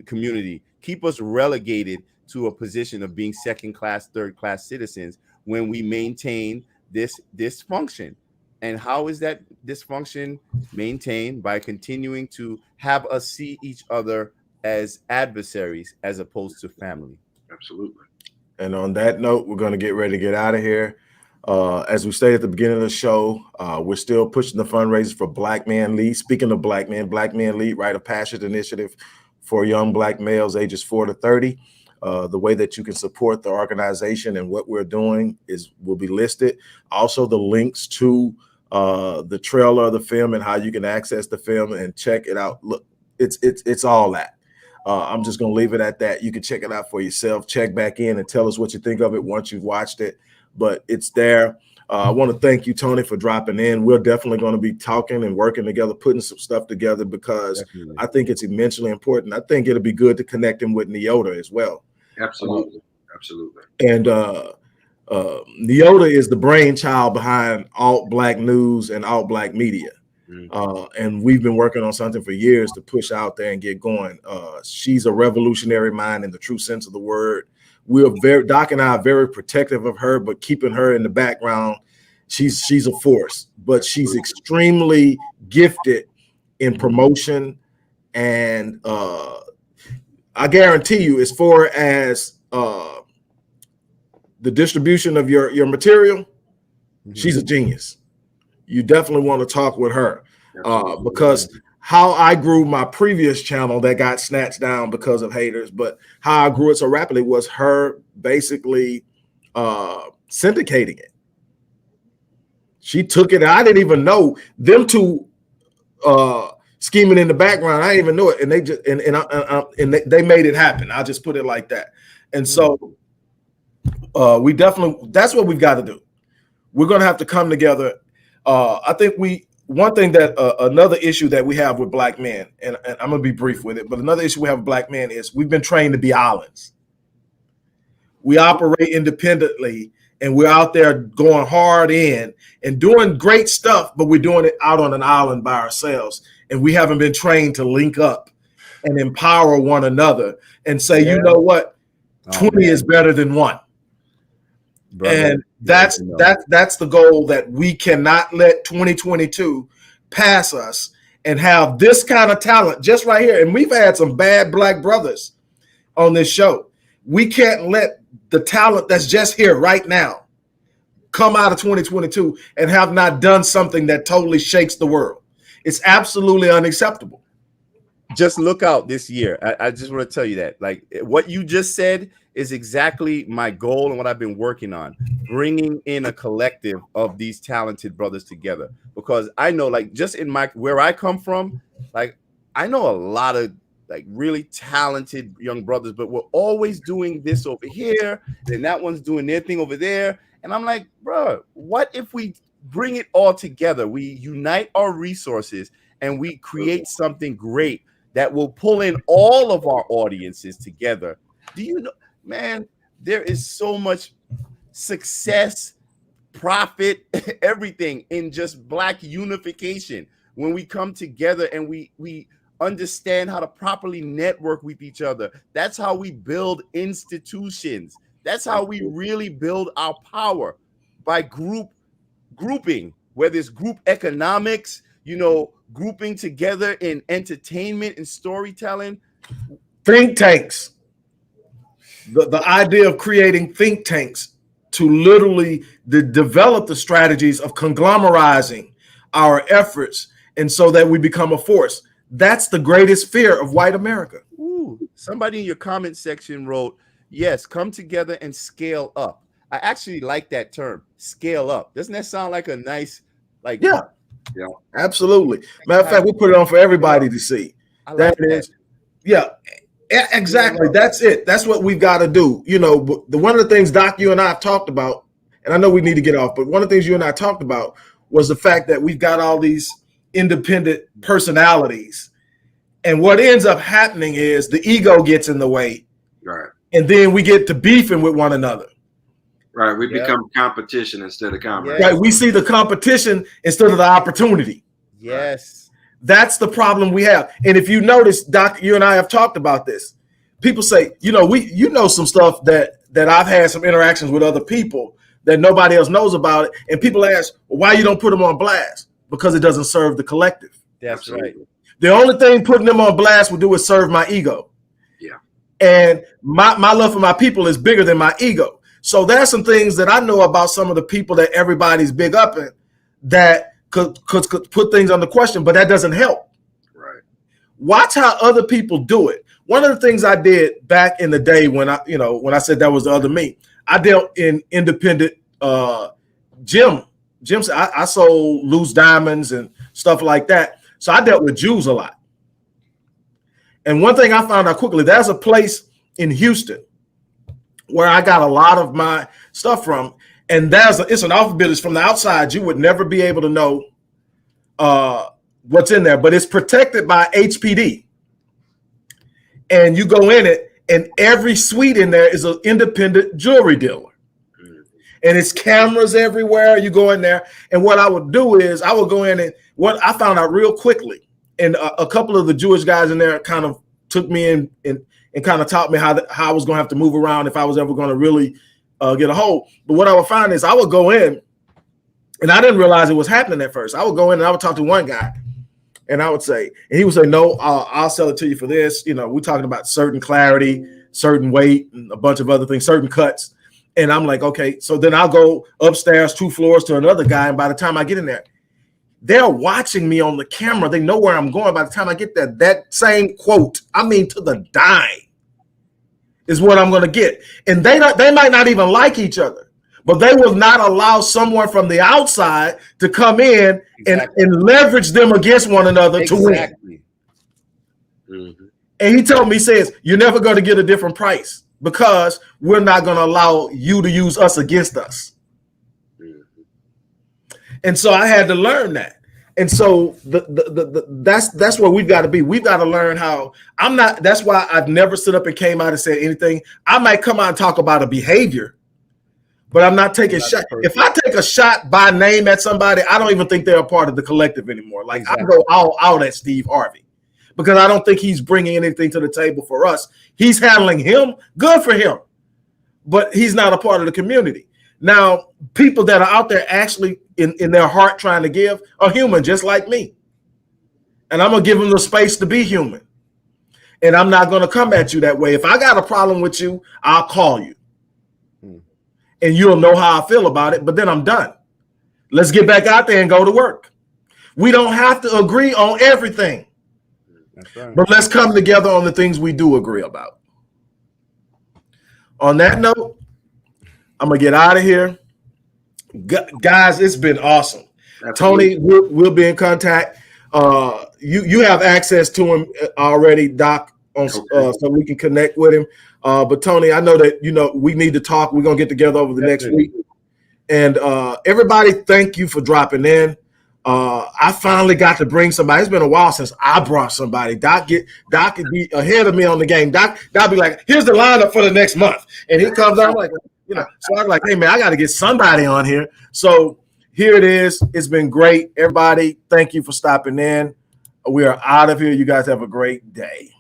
community, keep us relegated to a position of being second class, third class citizens when we maintain this dysfunction. And how is that dysfunction maintained? By continuing to have us see each other as adversaries as opposed to family. Absolutely. And on that note, we're going to get ready to get out of here. As we stated at the beginning of the show, we're still pushing the fundraiser for Black Man Lead. Speaking of Black Men Lead, Rite of Passage initiative for young Black males ages 4 to 30. The way that you can support the organization and what we're doing will be listed. Also, the links to the trailer of the film and how you can access the film and check it out. Look, it's all that. I'm just going to leave it at that. You can check it out for yourself. Check back in and tell us what you think of it once you've watched it. But it's there. I want to thank you, Tony, for dropping in. We're definitely going to be talking and working together, putting some stuff together, because definitely. I think it's immensely important. I think it'll be good to connect him with Yoba as well. Absolutely. Absolutely. And Yoba is the brainchild behind Alt Black News and Alt Black Media. And we've been working on something for years to push out there and get going. She's a revolutionary mind in the true sense of the word. Doc and I are very protective of her, but keeping her in the background. She's a force, but she's extremely gifted in promotion. And I guarantee you, as far as the distribution of your material, she's a genius. You definitely want to talk with her, because how I grew my previous channel that got snatched down because of haters, but how I grew it so rapidly was her basically syndicating it. She took it. I didn't even know them two scheming in the background. I didn't even know it, and they just and they made it happen. I'll just put it like that. And so we definitely, that's what we've got to do. We're going to have to come together. I think one thing that another issue that we have with Black men, and I'm gonna be brief with it, but another issue we have with Black men is we've been trained to be islands. We operate independently, and we're out there going hard in and doing great stuff, but we're doing it out on an island by ourselves, and we haven't been trained to link up and empower one another and say, you know what, 20 is better than 1. Brother, and that's the goal, that we cannot let 2022 pass us and have this kind of talent just right here. And we've had some bad Black brothers on this show. We can't let the talent that's just here right now come out of 2022 and have not done something that totally shakes the world. It's absolutely unacceptable. Just look out this year. I just want to tell you that, like, what you just said is exactly my goal and what I've been working on, bringing in a collective of these talented brothers together. Because I know, like, just in where I come from, like, I know a lot of like really talented young brothers, but we're always doing this over here, and that one's doing their thing over there. And I'm like, bro, what if we bring it all together? We unite our resources and we create something great that will pull in all of our audiences together. Do you know, man, there is so much success, profit, everything in just Black unification. When we come together and we understand how to properly network with each other. That's how we build institutions. That's how we really build our power, by grouping, whether it's group economics, grouping together in entertainment and storytelling. Think tanks. The idea of creating think tanks to literally develop the strategies of conglomerizing our efforts, and so that we become a force. That's the greatest fear of white America. Ooh, somebody in your comment section wrote, yes, come together and scale up. I actually like that term, scale up. Doesn't that sound like a nice, like? Yeah, absolutely. Matter of fact, we put it on for everybody to see. That is, yeah, exactly. That's it. That's what we've got to do. One of the things, Doc, you and I have talked about, and I know we need to get off, but one of the things you and I talked about was the fact that we've got all these independent personalities. And what ends up happening is the ego gets in the way. Right. And then we get to beefing with one another. Right. We become competition instead of comrades. Right. We see the competition instead of the opportunity. Yes. That's the problem we have. And if you notice, Doc, you and I have talked about this. People say, some stuff that I've had some interactions with other people that nobody else knows about it. And people ask, well, why you don't put them on blast? Because it doesn't serve the collective. That's right. The only thing putting them on blast will do is serve my ego. Yeah. And my love for my people is bigger than my ego. So there's some things that I know about some of the people that everybody's big up in that could put things under question, but that doesn't help. Right. Watch how other people do it. One of the things I did back in the day when I said that was the other me, I dealt in independent gyms. I sold loose diamonds and stuff like that. So I dealt with Jews a lot. And one thing I found out quickly, there's a place in Houston where I got a lot of my stuff from. And it's an alphabet. It's from the outside. You would never be able to know what's in there, but it's protected by HPD. And you go in it, and every suite in there is an independent jewelry dealer. And it's cameras everywhere. You go in there, and what I would do is I would go in, and what I found out real quickly, and a couple of the Jewish guys in there kind of took me in and kind of taught me how I was going to have to move around if I was ever going to really get a hold. But what I would find is I would go in, and I didn't realize it was happening at first. I would go in and I would talk to one guy, and I would say, and he would say, no, I'll sell it to you for this. We're talking about certain clarity, certain weight, and a bunch of other things, certain cuts. And I'm like, okay. So then I'll go upstairs 2 floors to another guy. And by the time I get in there, they're watching me on the camera. They know where I'm going. By the time I get there, that same quote, to the dime, is what I'm going to get. And they might not even like each other, but they will not allow someone from the outside to come in and leverage them against one another to win. Mm-hmm. And he told me, he says, you're never going to get a different price because we're not going to allow you to use us against us. Mm-hmm. And so I had to learn that. And so that's where we've got to be. We've got to learn how that's why I've never stood up and came out and said anything. I might come out and talk about a behavior, but I'm not taking shots. If I take a shot by name at somebody, I don't even think they're a part of the collective anymore. Like I go all out at Steve Harvey because I don't think he's bringing anything to the table for us. He's handling him, good for him, but he's not a part of the community. Now, people that are out there actually in their heart trying to give are human, just like me. And I'm going to give them the space to be human. And I'm not going to come at you that way. If I got a problem with you, I'll call you. And you'll know how I feel about it, but then I'm done. Let's get back out there and go to work. We don't have to agree on everything. That's right. But let's come together on the things we do agree about. On that note, I'm going to get out of here. Guys, it's been awesome. Tony, we'll be in contact. You have access to him already, Doc, so we can connect with him. But Tony, I know that, we need to talk. We're going to get together over the next week. And everybody, thank you for dropping in. I finally got to bring somebody. It's been a while since I brought somebody. Doc could be ahead of me on the game. Doc be like, here's the lineup for the next month. And he comes out like, so I'm like, hey man, I got to get somebody on here. So here it is. It's been great. Everybody, thank you for stopping in. We are out of here. You guys have a great day.